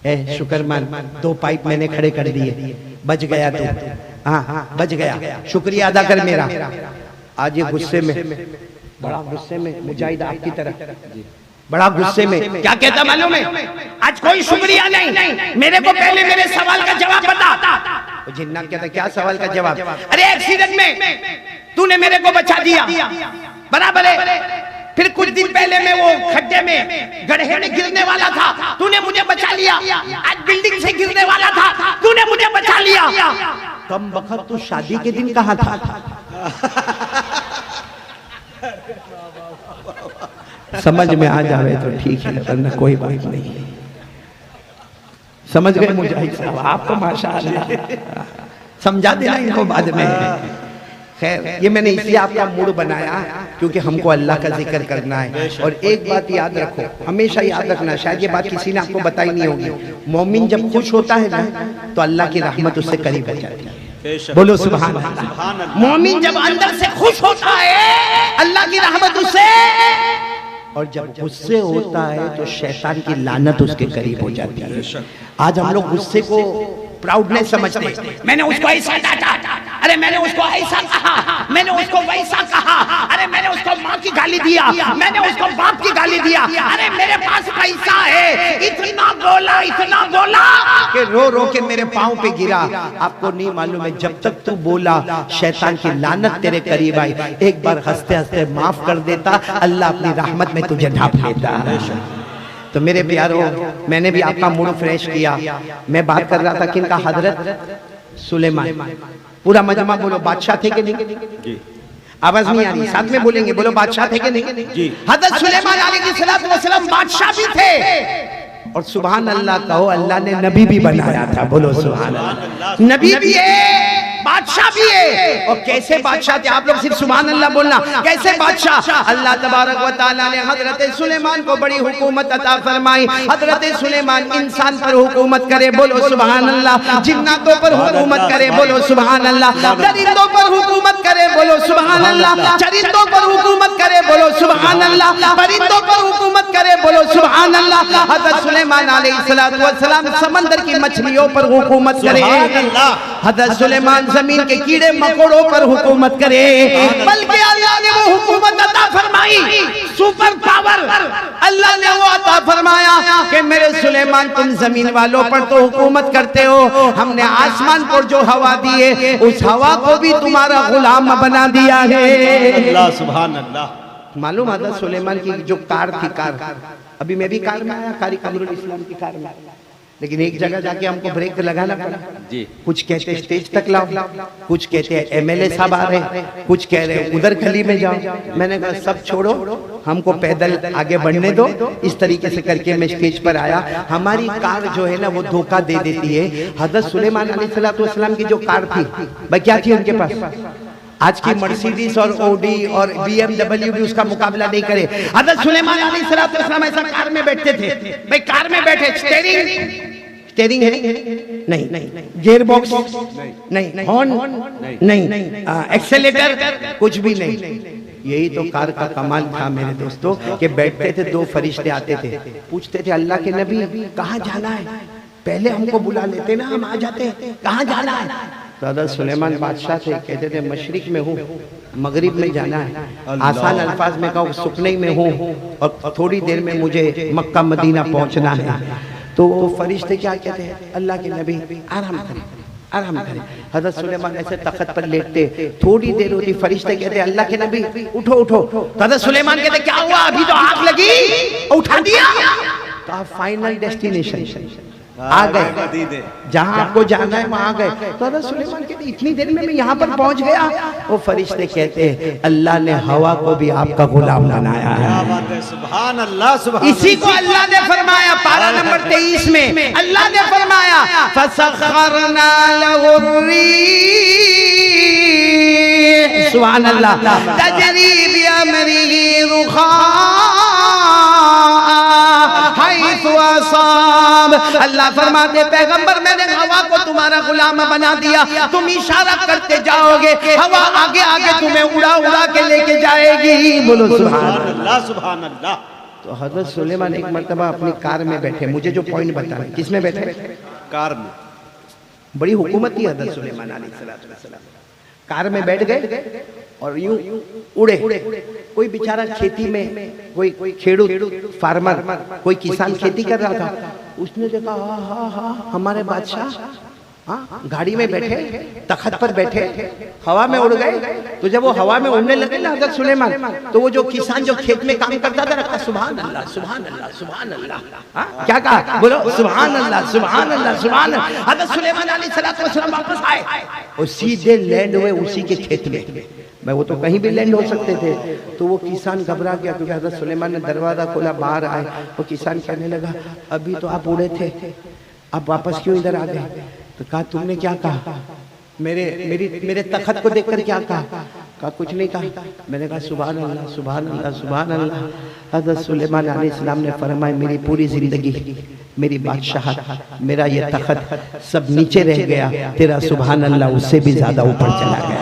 ए शुक्र मान, 2 पाइप मैंने खड़े कर दिए, बच गया तू। हाँ बच गया, शुक्रिया अदा कर मेरा। आज ये गुस्से में, बड़ा गुस्से में, मुजाहिद आपकी तरह बड़ा गुस्से में क्या कहता मालूम है? आज कोई शुक्रिया नहीं, मेरे को पहले मेरे सवाल का जवाब बता। तो जिन्ना कहता क्या सवाल का जवाब? अरे एक्सीडेंट में तूने मेरे को बचा दिया, बराबर है। फिर कुछ दिन पहले मैं वो खड्डे में गड्ढे में गिरने वाला था, तूने मुझे बचा लिया। आज बिल्डिंग से गिरने वाला था, तूने मुझे बचा लिया। कम वक्त तू शादी के दिन कहाँ था? समझ में आ जावे तो ठीक है, वरना कोई बात नहीं। समझ गए मुजाहिद साहब? आपको माशाअल्लाह समझा देना इनको बाद में। खैर ये मैंने इसलिए आपका मूड बनाया क्योंकि हमको अल्लाह का जिक्र करना है। और एक बात याद रखो, हमेशा याद रखना, शायद ये बात किसी ने आपको बताई नहीं होगी, मोमिन जब खुश होता है ना तो अल्लाह की रहमत उससे करीब हो जाती है। बोलो सुभान अल्लाह। मोमिन जब अंदर से खुश होता है अल्लाह की रहमत उससे, और जब गुस्से होता है तो शैतान की लानत उसके करीब हो जाती है। आज हम लोग गुस्से को प्राउडनेस समझते हैं, मैंने उसको ऐसा डांटा, अरे मैंने उसको ऐसा कहा, मैंने उसको वैसा कहा, अरे मैंने उसको माँ की गाली दिया, मैंने उसको बाप की गाली दिया, अरे मेरे पास पैसा है, इतना बोला कि रो रो के मेरे पाँव पे गिरा। आपको नहीं मालूम है, जब तक तू बोला शैतान की लानत तेरे करीब आई। एक बार हंसते हंसते माफ कर देता, अल्लाह अपनी रहमत में तुझे ढांप लेता। तो मेरे प्यारो, मैंने भी आपका मूड फ्रेश किया। मैं बात कर रहा था किनका? हजरत सुलेमान। पूरा मजमा बोलो, बादशाह थे कि नहीं? आवाज नहीं आ रही, साथ में बोलेंगे, बोलो बादशाह थे कि नहीं? हजरत सुलेमान अलैहिस्सलाम बादशाह भी थे और सुभान अल्लाह कहो, अल्लाह ने नबी भी बनाया था। बोलो सुभान अल्लाह। नबी भी है, बादशाह भी है। और कैसे बादशाह थे? आप लोग सिर्फ सुभान अल्लाह बोलना। कैसे बादशाह? अल्लाह तबारक व तआला ने हजरत सुलेमान को बड़ी हुकूमत अता फरमाई। हजरत सुलेमान इंसान पर हुकूमत करे, बोलो सुभान अल्लाह। जिन्नातों पर हुकूमत करे, बोलो सुभान अल्लाह। दरिंदों पर हुकूमत करे, बोलो सुभान अल्लाह। चरिंदों पर हुकूमत करे, बोलो सुभान अल्लाह। परिंदों पर हुकूमत करे, बोलो सुभान अल्लाह। हजरत सुलेमान अलैहिस्सलातु वस्सलाम समंदर की मछलियों पर हुकूमत करे। हजरत सुलेमान जमीन के कीड़े मकोड़ों पर हुकूमत करे। बल्कि अल्लाह ने वो हुकूमत अता फरमाई, सुपर पावर अल्लाह ने वो अता फरमाया कि मेरे सुलेमान तुम जमीन वालों पर तो हुकूमत करते हो, हमने आसमान पर जो हवा दी है उस हवा को भी तुम्हारा गुलाम बना दिया है। अल्लाह सुभान अल्लाह। मालूम हजरत सुलेमान की जो कार थी, कार अभी मैं भी कार में आया, कारी कमरुल इस्लाम की कार में, लेकिन एक जगह जाके हमको ब्रेक लगाना पड़ा जी। कुछ कहते स्टेज तक लाओ, कुछ कहते हैं एमएलए साहब आ रहे, कुछ कह रहे उधर गली में जाओ। मैंने कहा सब छोड़ो, हमको पैदल आगे बढ़ने दो। इस तरीके से करके मैं स्टेज पर आया। हमारी कार जो है ना वो धोखा दे देती है। हजरत सुलेमान अलैहिस्सलाम की जो कार थी, भाई क्या थी उनके पास? आज की मर्सिडीज और ओडी और BMW भी उसका मुकाबला नहीं करे। हजरत सुलेमान अलैहिस्सलाम ऐसा कार में बैठते थे, भाई कार में बैठे, स्टेयरिंग है नहीं, गियर बॉक्स नहीं, हॉर्न नहीं, एक्सेलेटर कुछ भी नहीं। यही तो कार का कमाल था मेरे दोस्तों कि बैठते थे, दो फरिश्ते आते थे, पूछते थे अल्लाह के नबी कहाँ जाना है? पहले हमको बुला लेते ना, हम आ जाते, कहाँ जाना है? तो हज़रत सुलेमान बादशाह थे, कहते थे मशरिक में हूँ, मगरिब में जाना है। आसान अल्फाज में कहूँ सुकने में हूँ और थोड़ी देर में मुझे मक्का मदीना पहुँचना है। तो फरिश्ते क्या कहते हैं? अल्लाह के नबी आराम करें, आराम करें। हज़रत सुलेमान ऐसे तख्त पर लेटते, थोड़ी देर होती, फरिश्ते कहते अल्लाह के नबी उठो उठो। तो हज़रत सुलेमान कहते क्या हुआ? अभी तो आग लगी, उठा दिया। तो आप फाइनल डेस्टिनेशन आ गए, जहां आपको जाना है वहां गए। तो हज़रत सुलेमान कहते इतनी देर में मैं यहाँ पर पहुंच गया। वो फरिश्ते कहते हैं अल्लाह ने हवा को भी आपका गुलाम बनाया है। सुभान अल्लाह, सुभान। इसी को अल्लाह ने फरमाया पारा नंबर 23 में, अल्लाह ने फरमाया फसखरना लहुर्रीह, सुभान अल्लाह, तजरी बिअमरिही रुखाअ हैसु असाब। अल्लाह फरमाते पैगंबर मैंने हवा को तुम्हारा गुलाम बना दिया, तुम इशारा करते जाओगे, हवा आगे आगे तुम्हें उड़ा उड़ा के लेके जाएगी। बोलो सुभान अल्लाह, सुभान अल्लाह। तो हज़रत सुलेमान एक मर्तबा अपनी कार में बैठे, मुझे जो पॉइंट बताना, किस में बैठे? कार में। बड़ी हुकूमत थी हज़रत सुलेमान अलैहिस्सलाम। कार में बैठ गए और यूं उड़े। कोई बेचारा खेती में, कोई खेडूत फार्मर, कोई किसान खेती कर रहा था, उसने देखा हा हमारे बादशाह गाड़ी में बैठे, तख्त पर बैठे, हवा में उड़ गए। तो जब वो हवा में उड़ने लगे ना हज़रत सुलेमान, तो वो जो किसान जो खेत में काम करता था रखा सुभान अल्लाह, सुभान अल्लाह, सुभान अल्लाह। क्या कहा? बोलो सुभान अल्लाह, सुभान अल्लाह, सुभान अल्लाह। हज़रत सुलेमान अलैहिस्सलाम वापस आए और सीधे लैंड हुए उसी के खेत में। भाई वो तो कहीं भी लैंड हो सकते थे। तो वो किसान घबरा गया क्योंकि हज़रत सुलेमान ने दरवाजा खोला, बाहर आए। वो किसान कहने लगा अभी तो आप उड़े थे, आप वापस क्यों इधर आ गए? तो कहा तुमने क्या कहा? मेरे तख्त को देखकर क्या कहा? कुछ नहीं कहा। मैंने कहा सुभान अल्लाह, सुभान अल्लाह, सुभान अल्लाह। हज़रत सुलेमान अलैहिस्सलाम ने फरमाया मेरी पूरी जिंदगी, मेरी बादशाहत, मेरा ये तख्त सब नीचे रह गया, तेरा सुभान अल्लाह उससे भी ज्यादा ऊपर चला गया।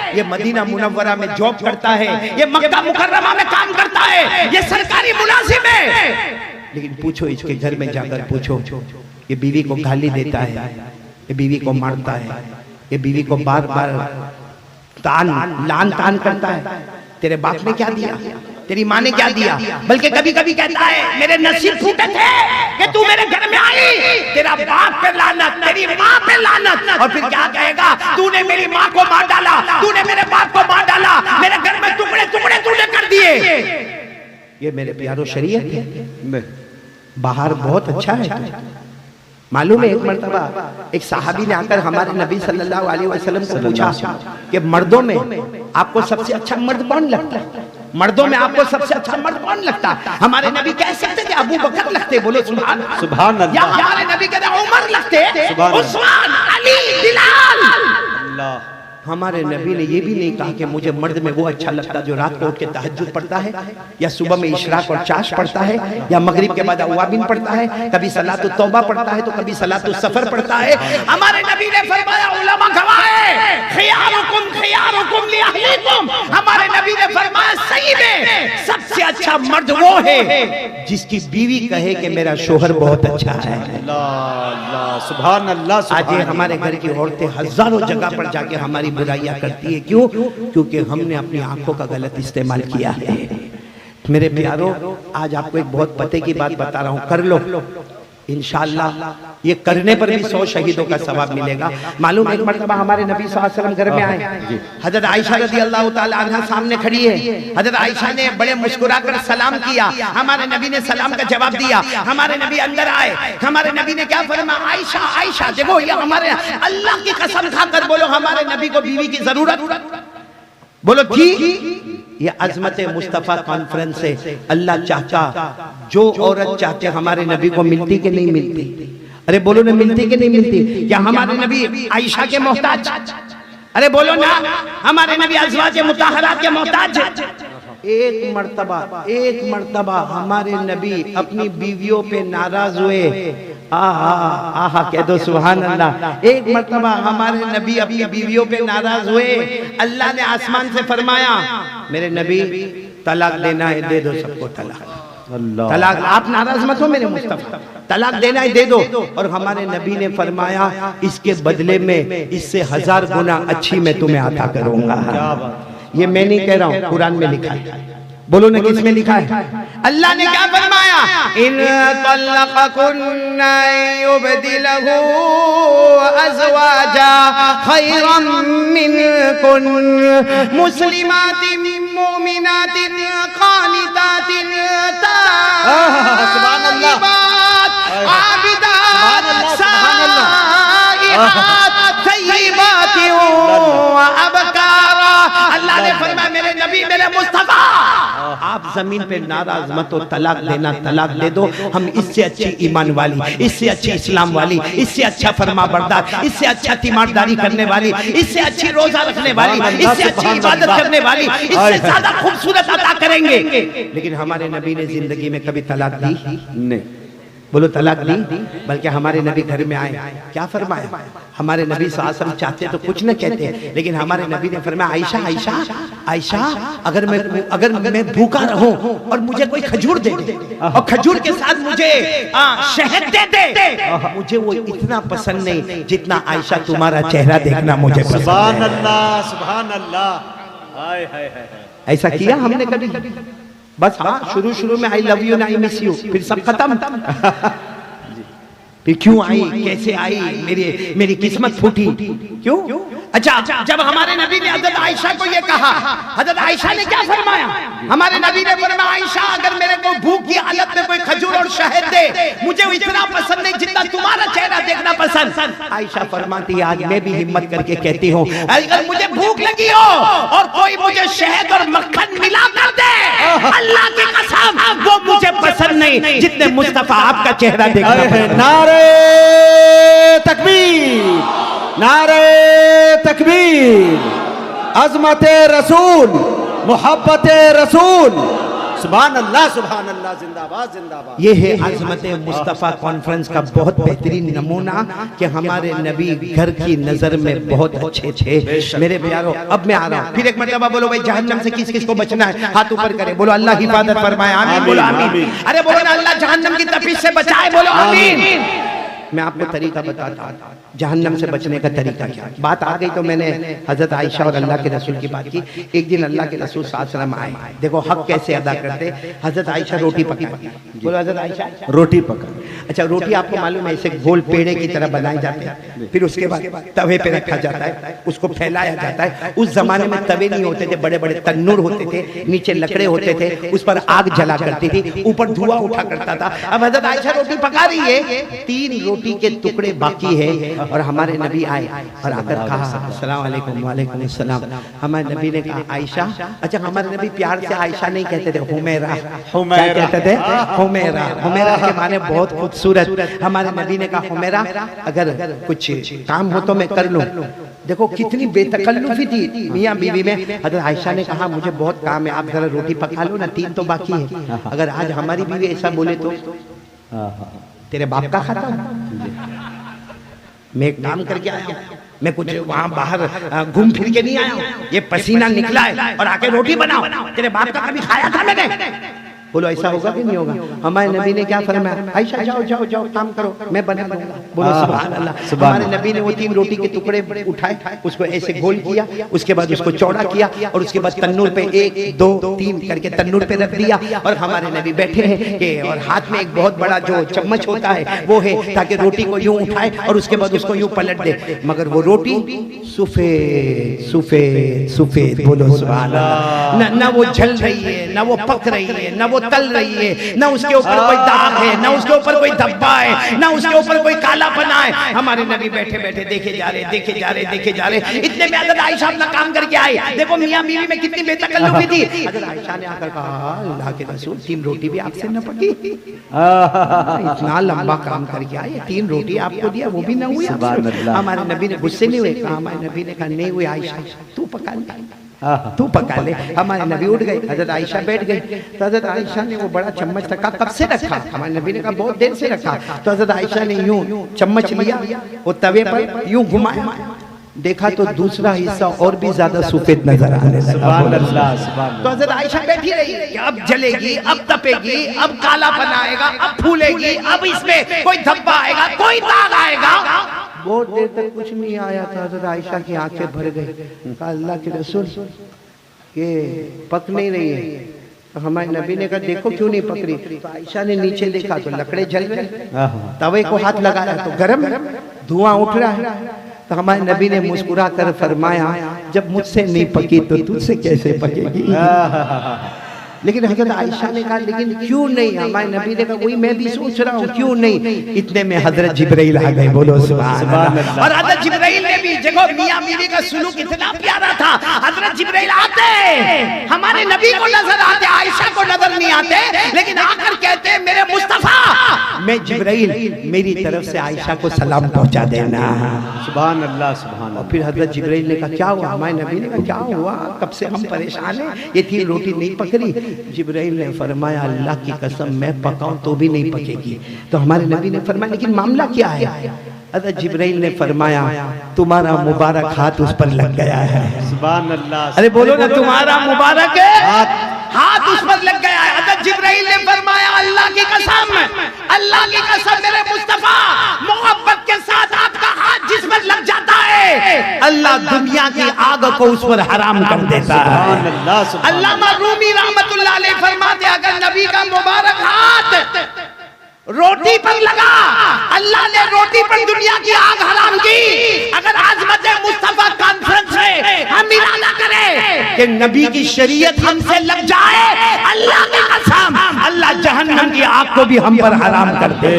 ये मदीना मुनव्वरा में जॉब करता है, ये मक्का मुकर्रमा में काम करता है, ये सरकारी मुलाजिम है। लेकिन पूछो इसके घर में जाकर पूछो, ये बीवी को गाली देता है, ये बीवी को मारता है, ये बीवी को बार बार लान तान करता है। तेरे बाप ने क्या दिया, तेरी माँ ने क्या दिया? बल्कि कभी कभी कहता है मेरे नसीब फूटे थे कि तू मेरे घर में आई, तेरा बाप पे लानत, तेरी माँ पे लानत। और फिर क्या कहेगा, तूने मेरी माँ को मार डाला, तूने मेरे बाप को मार डाला, मेरे घर में टुकड़े टुकड़े तूने कर दिए। ये मेरे प्यारो शरीयत है। बाहर बहुत अच्छा है। मालूम है एक मर्तबा एक सहाबी ने आकर हमारे नबी सल्लल्लाहु अलैहि वसल्लम को पूछा कि मर्दों में आपको सबसे अच्छा मर्द कौन लगता है? मर्दों में आपको सबसे अच्छा मर्द कौन लगता है? हमारे नबी कह सकते थे अबू बकर लगते, बोलो सुभान अल्लाह। या हमारे नबी कहते उमर लगते, उस्मान, अली, बिलाल। अल्लाह। हमारे नबी ने ये भी नहीं कहा कि मुझे मर्द में वो अच्छा लगता जो रात को उठ के तहज्जुद पढ़ता है, या सुबह में इशराक और चाश पढ़ता है, या मगरिब के बाद अवाबिन पढ़ता है, कभी सलातु तौबा पढ़ता है तो कभी सलातु सफर पढ़ता है। हमारे नबी ने फरमाया, उलमा गवाह है, खियारुकुम लिअहलिकुम। हमारे नबी ने फरमाया सही में सबसे अच्छा मर्द वो है जिसकी बीवी कहे कि मेरा शोहर बहुत अच्छा है। अल्लाह, सुभान अल्लाह। आज ये हमारे घर की औरतें हजारों जगह पर जाके हमारी बुराइयां करती है। क्यों? क्योंकि हमने अपनी आंखों का गलत इस्तेमाल किया है। मेरे प्यारो, आज आपको एक बहुत पते की बात बता रहा हूं, कर लो इंशाअल्लाह। ये करने पर भी 100 शहीदों का सवाब मिलेगा। मालूम एक मर्तबा हमारे नबी सल्लल्लाहु अलैहि वसल्लम घर में आए, हजरत आयशा रज़ियल्लाहु ताला अन्हा सामने खड़ी है। हजरत आयशा ने बड़े मुस्कुराकर सलाम किया, हमारे नबी ने सलाम का जवाब दिया। हमारे नबी अंदर आए, हमारे नबी ने क्या फरमाया, आयशा आयशा देखो, ये हमारे अल्लाह की कसम खाकर बोलो हमारे नबी को बीवी की जरूरत, बोलो थी। ये अजमत मुस्तफा कॉन्फ्रेंस से अल्लाह चाहता जो औरत चाहते हमारे नबी को मिलती कि नहीं मिलती? अरे बोलो ना, मिलती कि नहीं मिलती? क्या हमारे नबी आयशा के मोहताज? अरे बोलो ना, हमारे नबी अज़वाज मुताहरात के मोहताज? एक मर्तबा हमारे नबी अपनी बीवियों पे नाराज हुए। आहा आहा कह दो सुभान अल्लाह। एक मर्तबा हमारे नबी अपनी बीवियों पे नाराज हुए। अल्लाह ने आसमान से फरमाया, मेरे नबी तलाक देना है दे दो सबको तलाक। तलाक, आप नाराज मत हो मेरे मुस्तफा, तलाक देना है दे दो। और हमारे नबी ने फरमाया, इसके बदले में इससे 1000 गुना अच्छी मैं तुम्हें अता करूंगा। ये मैं नहीं कह रहा हूँ, कुरान में लिखा है। बोलो ना किस में लिखा है? अल्लाह ने क्या फरमाया, इन तल्लक़कुन्ना युबदिलहु अज़वाजा खैरम मिनकुन मुस्लिमातिन मुमिनातिन क़ानितातिन ताइबात आबिदात साइहात तय्यिबात व अबकारा। अल्लाह ने फरमाया, मेरे नबी मेरे मुस्तफा, आप जमीन पे नाराज मत हो, तलाक देना तलाक दे दो। हम इससे अच्छी ईमान वाली, इससे अच्छी इस्लाम वाली, इससे अच्छा फरमा बरदार, इससे अच्छा तीमारदारी करने वाली, इससे अच्छी रोजा रखने वाली, इससे अच्छी इबादत करने वाली, इससे ज्यादा खूबसूरत अता करेंगे। लेकिन हमारे नबी ने जिंदगी में कभी तलाक दी नहीं? बोलो तलाक दी? बल्कि हमारे नबी घर में आए, क्या फरमाया? हमारे नबी सल्लल्लाहु अलैहि वसल्लम चाहते तो कुछ न कहते, लेकिन हमारे नबी ने फरमाया, आयशा आयशा आयशा, अगर मैं भूखा रहूं और मुझे कोई खजूर दे दे और खजूर के साथ मुझे शहद दे दे, मुझे वो इतना पसंद नहीं जितना आयशा तुम्हारा चेहरा देखना मुझे पसंद है। सुभान अल्लाह, सुभान अल्लाह। हाय हाय हाय। ऐसा किया हमने कभी? बस हाँ, शुरू में आई लव यू ना आई मिस यू, फिर सब खत्म। फिर क्यों आई, कैसे आई, मेरी किस्मत फूटी क्यों? अच्छा, जब हमारे नबी ने हजरत आयशा को ये कहा, हजरत आयशा ने क्या फरमाया? हमारे नबी ने फरमाया, आयशा अगर मेरे को भूख की हालत में कोई खजूर और शहद दे, मुझे इतना पसंद नहीं जितना तुम्हारा चेहरा देखना पसंद। आयशा फरमाती है, आज मैं भी हिम्मत करके कहती हूँ, अगर मुझे भूख लगी हो और कोई मुझे शहद और मक्खन मिला कर दे, अल्लाह की कसम वो मुझे पसंद नहीं जितने मुस्तफा आपका चेहरा देखना। नारे तकबीर, नारे तकबीर। अज़मत रसूल, मोहब्बत रसूल सुभान अल्लाह जिंदाबाद जिंदाबाद। ये है अज़मत मुस्तफ़ा कॉन्फ्रेंस का बहुत बेहतरीन नमूना कि हमारे नबी घर की नजर में बहुत अच्छे थे। मेरे प्यारों, अब मैं आ रहा हूँ, फिर एक मरतबा बोलो भाई जहन्नम से किस किस को बचना है, हाथ ऊपर करे, बोलो अल्लाह हिफाजत फरमाए, आमीन बोलो आमीन। अरे बोलो ना अल्लाह जहन्नम की तपिश से बचाए, बोलो आमीन। मैं आपको तरीका बताता हूँ जहन्नम से बचने का तरीका क्या। बात आ गई तो मैंने हजरत आयशा और अल्लाह के रसूल की बात की। एक दिन अल्लाह के रसूल सल्लल्लाहु अलैहि वसल्लम आए, देखो हक कैसे अदा करते। हजरत आयशा रोटी पका, बोलो हजरत आयशा रोटी पका। अच्छा, रोटी आपको मालूम है ऐसे गोल पेड़े की तरह बनाए जाते हैं, फिर उसके बाद तवे पे रखा जाता है, उसको फैलाया जाता है। उस जमाने में तवे नहीं होते थे, बड़े बड़े तन्नूर होते थे, नीचे लकड़े होते थे, उस पर आग जला करती थी, ऊपर धुआं उठा करता था। अब हजरत आयशा रोटी पका रही है, 3 रोटी के टुकड़े बाकी है और हमारे नबी आए और आकर कहा अस्सलाम वालेकुम। वालेकुम अस्सलाम। हमारे नबी ने कहा आयशा, अच्छा हमारे नबी प्यार से आयशा नहीं कहते थे, हुमैरा क्या कहते थे, हुमैरा। हुमैरा के माने बहुत खूबसूरत। हमारे नबी ने कहा हुमैरा अगर कुछ काम हो तो मैं कर लूं। देखो कितनी बेतकल्लुफी थी मियां बीवी में। हजरत आयशा ने कहा मुझे बहुत काम है, आप जरा रोटी पका लो ना, 3 तो बाकी है। अगर आज हमारी बीवी ऐसा बोले तो तेरे बाप का खाता हूं, मैं एक काम करके आया हूँ, मैं कुछ वहाँ बाहर घूम फिर के नहीं आया हूँ, ये पसीना निकला है और आके रोटी बनाओ, तेरे बाप का कभी खाया था मैंने। बोलो ऐसा होगा कि नहीं होगा। हमारे नबी ने क्या फरमाया, आयशा जाओ जाओ जाओ काम करो, मैं बना दूंगा। बोलो सुभान अल्लाह। हमारे नबी ने वो 3 रोटी के टुकड़े उठाए, उसको ऐसे गोल किया, उसके बाद उसको चौड़ा किया और उसके बाद तन्नूर पे 1 2 3 करके तन्नूर पे रख दिया। और हमारे नबी बैठे हैं कि और हाथ में एक बहुत बड़ा जो चम्मच होता है वो है, ताकि रोटी को यूं उठाए और उसके बाद उसको यूं पलट दे। मगर वो रोटी सफेद सफेद सफेद, बोलो सुभान अल्लाह। ना वो जल रही है, ना वो पक रही है, ना वो तल रही है, ना उसके ऊपर कोई दाग है, ना उसके ऊपर कोई धब्बा है, ना उसके ऊपर कोई कालापना है। हमारे नबी बैठे बैठे देखे जा रहे, देखे जा रहे, देखे जा रहे। इतने में हज़रत आयशा अपना काम करके आई। देखो मियां बीवी में कितनी बेतकल्लुफी थी। हज़रत आयशा ने आकर कहा अल्लाह के रसूल 3 रोटी भी आपसे न पकी, इतना लंबा काम करके आए, 3 रोटी आपको दिया वो भी न हुई। हमारे नबी ने गुस्से नहीं हुए, हमारे नबी ने कहा नहीं हुई आयशा, तू पका ले, तू पका ले। हमारे नबी उठ गए, हजरत आयशा बैठ गई। तो हजरत आयशा ने वो बड़ा चम्मच रखा, कब से रखा, हमारे नबी ने कहा बहुत देर से रखा। तो हजरत आयशा ने यूं चम्मच लिया, वो तवे पर यूं घुमाया, देखा तो दूसरा हिस्सा और भी ज्यादा सफेद नजर आने लगा। सुभान अल्लाह, सुभान अल्लाह। तो हजरत आयशा बैठी रही कि अब जलेगी, अब तपेगी, अब कालापन आएगा, अब फूलेगी, अब इसमें कोई धब्बा आएगा, कोई दाग आएगा। बहुत देर तक कुछ नहीं आया था। हजरत आयशा की आंखें भर गई। कहा अल्लाह के रसूल ये पक नहीं रही है। तो हमारे नबी ने कहा देखो क्यों नहीं पक रही। तो आयशा ने नीचे देखा तो लकड़े जल रहे, तवे को हाथ लगाया तो गरम धुआं उठ रहा है। तो हमारे नबी ने मुस्कुरा कर फरमाया जब मुझसे नहीं पकी तो तुझसे कैसे पकेगी। लेकिन हजरत आयशा ने कहा लेकिन क्यों नहीं। हमारे नबी ने कहा वही मैं भी सोच रहा हूँ क्यों नहीं। इतने में हजरत जिब्राइल आ गए, बोलो सुभान अल्लाह। और हजरत जिब्राइल ने भी देखो मियां बीवी का सुलूक इतना प्यारा था। हजरत जिब्राइल आते, हमारे नबी को नजर आते, आयशा को नजर नहीं आते, लेकिन आकर कहते मेरे मुस्तफा, मैं जिब्राइल मेरी तरफ से आयशा को सलाम पहुंचा देना। सुभान अल्लाह, सुभान अल्लाह। फिर हजरत जिब्राइल ने कहा क्या हुआ। हमारे नबी ने कहा क्या हुआ, कब से हम परेशान हैं, ये 3 रोटी नहीं पक रही। जिब्राइल ने फरमाया अल्लाह की कसम मैं पकाऊं तो भी नहीं पकेगी। तो हमारे नबी ने फरमाया लेकिन मामला क्या है। हज़रत जिब्राइल ने फरमाया तुम्हारा मुबारक हाथ उस पर लग गया है। सुभान अल्लाह। अरे बोलो ना तुम्हारा मुबारक हाथ उस पर लग गया है। हज़रत जिब्राइल ने फरमाया अल्लाह की कसम, अल्लाह की कसम मेरे मुस्तफा, मोहब्बत के साथ आपका हाथ जिस पर लग जाता है अल्लाह दुनिया की आग को उस पर हराम कर देता है। अल्लामा रूमी रहमतुल्लाह अलैह फरमाते अगर नबी का मुबारक हाथ रोटी पर लगा, अल्लाह ने रोटी पर दुनिया की आग हराम की। अगर आज़मत मुस्तफा कॉन्फ्रेंस में हम इरादा करें कि नबी की शरीयत हमसे लग जाए, अल्लाह की कसम अल्लाह जहन्नम की आग को भी हम पर हराम कर दे।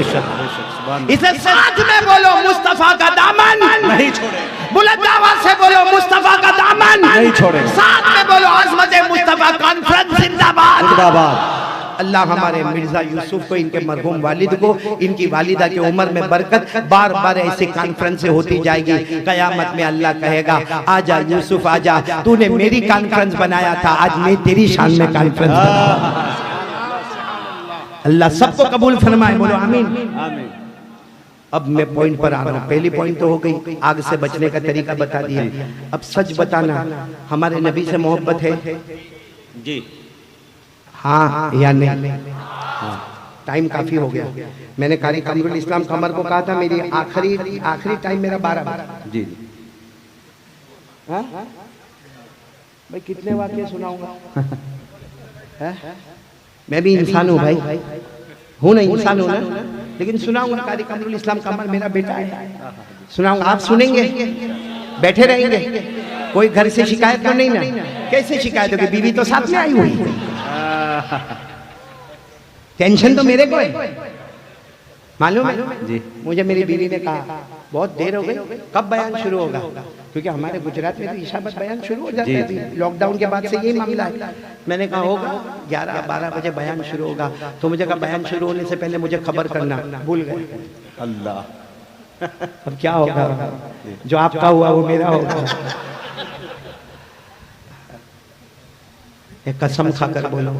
इसे साथ में बोलो मुस्तफा का दामन नहीं छोड़े। बुलंद आवाज से बोलो मुस्तफा का दामन नहीं छोड़े। साथ में बोलो आज़मत मुस्तफा कॉन्फ्रेंस जिंदाबाद जिंदाबाद। अल्लाह हमारे मिर्जा यूसुफ को, इनके मरहूम वालिद को, इनकी वालिदा की उम्र में बरकत, बार बार ऐसी कॉन्फ्रेंस होती जाएगी। कयामत में अल्लाह कहेगा आजा यूसुफ आजा, तूने मेरी कॉन्फ्रेंस बनाया था, आज मैं तेरी शान में कॉन्फ्रेंस बनाऊंगा। अल्लाह सबको कबूल फरमाए, बोलो आमीन। आमीन। अब मैं पॉइंट पर आ रहा हूँ। पहली पॉइंट तो हो गई, आग से बचने का तरीका बता दिया। अब सच बताना, हमारे नबी से मोहब्बत है जी हाँ या नहीं? टाइम काफी हो गया। मैंने कारी कमरुल इस्लाम कमर को कहा था मेरी आखिरी टाइम मेरा 12 जी। हाँ? भाई कितने वाक्य सुनाऊंगा? मैं भी इंसान हूँ भाई, हूँ ना, इंसान हूँ ना, लेकिन सुनाऊंगा। कारी कमरुल इस्लाम कमर मेरा बेटा है, सुनाऊंगा। आप सुनेंगे, बैठे रहेंगे, कोई घर से शिकायत तो नहीं ना? कैसे शिकायत होगी? बीवी तो साथ में आई हुई है, टेंशन तो मेरे को है, मालूम है जी। मुझे मेरी बीवी ने कहा बहुत देर हो गई, कब बयान शुरू होगा? क्योंकि हमारे गुजरात में तो ईशाबत बयान शुरू हो जाता है, लॉकडाउन के बाद से यही मामला है। मैंने कहा होगा 11-12 बजे बयान शुरू होगा, तो मुझे कहा बयान शुरू होने से पहले मुझे खबर करना, भूल गए। अल्लाह, अब क्या होगा? जो आपका हुआ वो मेरा होगा। एक कसम खाकर बोलो,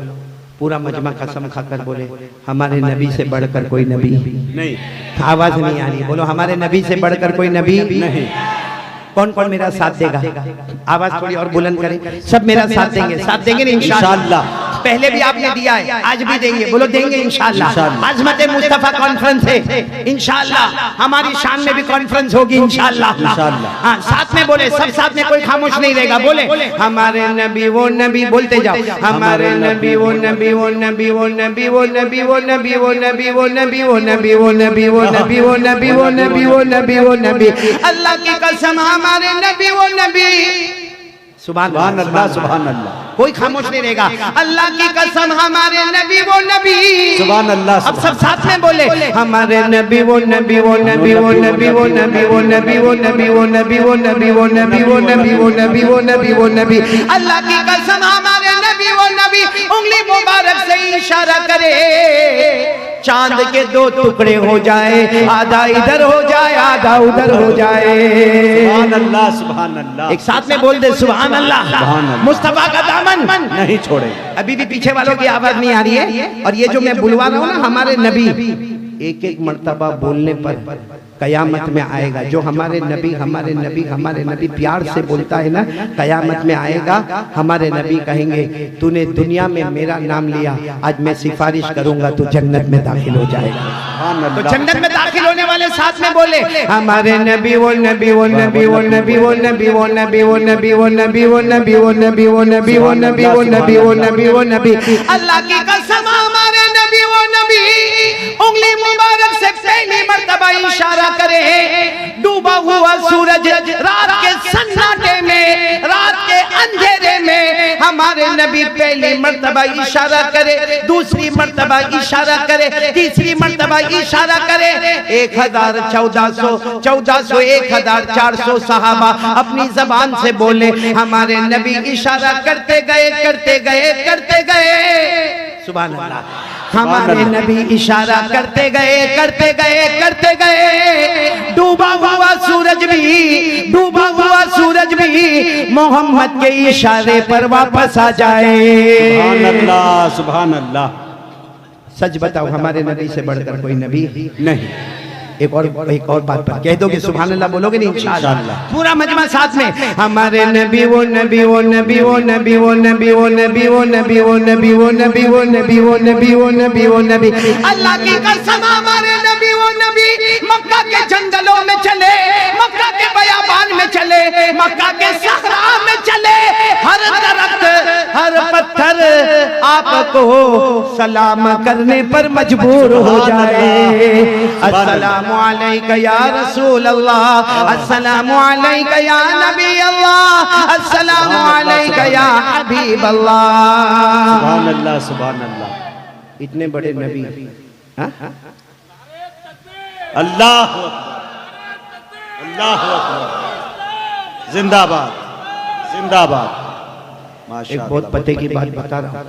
पूरा मजमा कसम खाकर बोले, हमारे नबी से बढ़कर कोई नबी नहीं। आवाज नहीं आ रही, बोलो हमारे नबी से बढ़कर कोई नबी नहीं। कौन कौन मेरा साथ देगा? आवाज थोड़ी और बुलंद करें। सब मेरा साथ देंगे, साथ देंगे ना इंशाअल्लाह? पहले भी आपने दिया है, आज भी देंगे, बोलो देंगे इंशाअल्लाह। अज़मत मुस्तफा कॉन्फ्रेंस है इंशाअल्लाह, हमारी शान में भी कॉन्फ्रेंस होगी इंशाअल्लाह। हाँ, साथ में बोले, सब साथ में, कोई खामोश नहीं रहेगा। बोले हमारे नबी वो नबी, बोलते जाओ, हमारे नबी वो नबी वो नबी वो नबी वो नबी वो नबी वो नबी वो नबी वो नबी वो नबी वो नबी वो नबी वो नबी वो नबी वो नबी, अल्लाह की कसम हमारे नबी वो नबी। सुभान अल्लाह, सुभान अल्लाह, कोई खामोश नहीं रहेगा। अल्लाह की कसम हमारे नबी वो नबी, सुभान अल्लाह। अब सब साथ में बोले, हमारे नबी वो नबी वो नबी वो नबी वो नबी वो नबी वो नबी वो नबी वो नबी वो नबी वो नबी वो नबी वो नबी वो नबी, अल्लाह की कसम हमारे नबी वो नबी। उंगली मुबारक से इशारा करे, चांद के 2 टुकड़े हो जाए, आधा इधर हो जाए, आधा उधर हो जाए। सुभान अल्लाह, सुभान अल्लाह। एक साथ में बोल दे, सुभान अल्लाह। मुस्तफा का दामन नहीं छोड़े। अभी भी पीछे वालों की आवाज नहीं आ रही है। और ये जो मैं बुलवा रहा हूँ ना, हमारे नबी एक एक मर्तबा बोलने पर कयामत में आएगा। जो हमारे नबी हमारे नबी हमारे नबी प्यार से बोलता है ना, कयामत में आएगा, हमारे नबी कहेंगे तूने दुनिया में मेरा नाम लिया, आज मैं सिफारिश करूंगा, तू जन्नत में दाखिल हो जाएगा। तो जन्नत में दाखिल होने वाले साथ में बोले, हमारे नबी वो नबी वो नबी वो नबी वो नबी वो नबी वो नबी वो नबी वो नबी वो नबी वो नबी वो नबी वो नबी वो नबी वो नबी, अल्लाह की कसम हमारे नबी वो नबी। उंगली मुबारक से पहली मर्तबा इशारा करे, डूबा हुआ सूरज रात के सन्नाटे में, रात के अंधेरे में, हमारे नबी पहली मर्तबा इशारा करे, दूसरी मर्तबा इशारा करे, तीसरी मर्तबा इशारा करे। 1400 1400 सहाबा अपनी जबान से बोले, हमारे नबी इशारा करते गए करते गए करते गए। सुभान अल्लाह। हमारे नबी इशारा करते गए करते गए करते गए, डूबा हुआ सूरज भी मोहम्मद के इशारे पर वापस आ जाए। सुभान अल्लाह, सुभान अल्लाह। सच बताओ, हमारे नबी से बढ़कर कोई नबी नहीं। एक और बात पर कह दोगे सुभान अल्लाह, बोलोगे नहीं इंशाअल्लाह? पूरा मजमा साथ में, हमारे नबी वो नबी वो नबी वो नबी वो नबी वो नबी वो नबी वो नबी वो नबी वो नबी वो नबी वो नबी वो नबी, अल्लाह की कसम हमारे नबी वो नबी। मक्का के जंगलों में चले, मक्का के बयाबान में चले, मक्का के सहरा में चले, हर दरख्त हर पत्थर आपको सलाम करने पर मजबूर हो जाए। अस्सलामु अलैका या रसूल अल्लाह, अस्सलामु अलैका या नबी अल्लाह, अस्सलामु अलैका या हबीब अल्लाह। सुभान अल्लाह, सुभान अल्लाह। इतने बड़े नबी, अल्लाह अल्लाह जिंदाबाद जिंदाबाद। एक बहुत पते की बात बता रहा हूँ,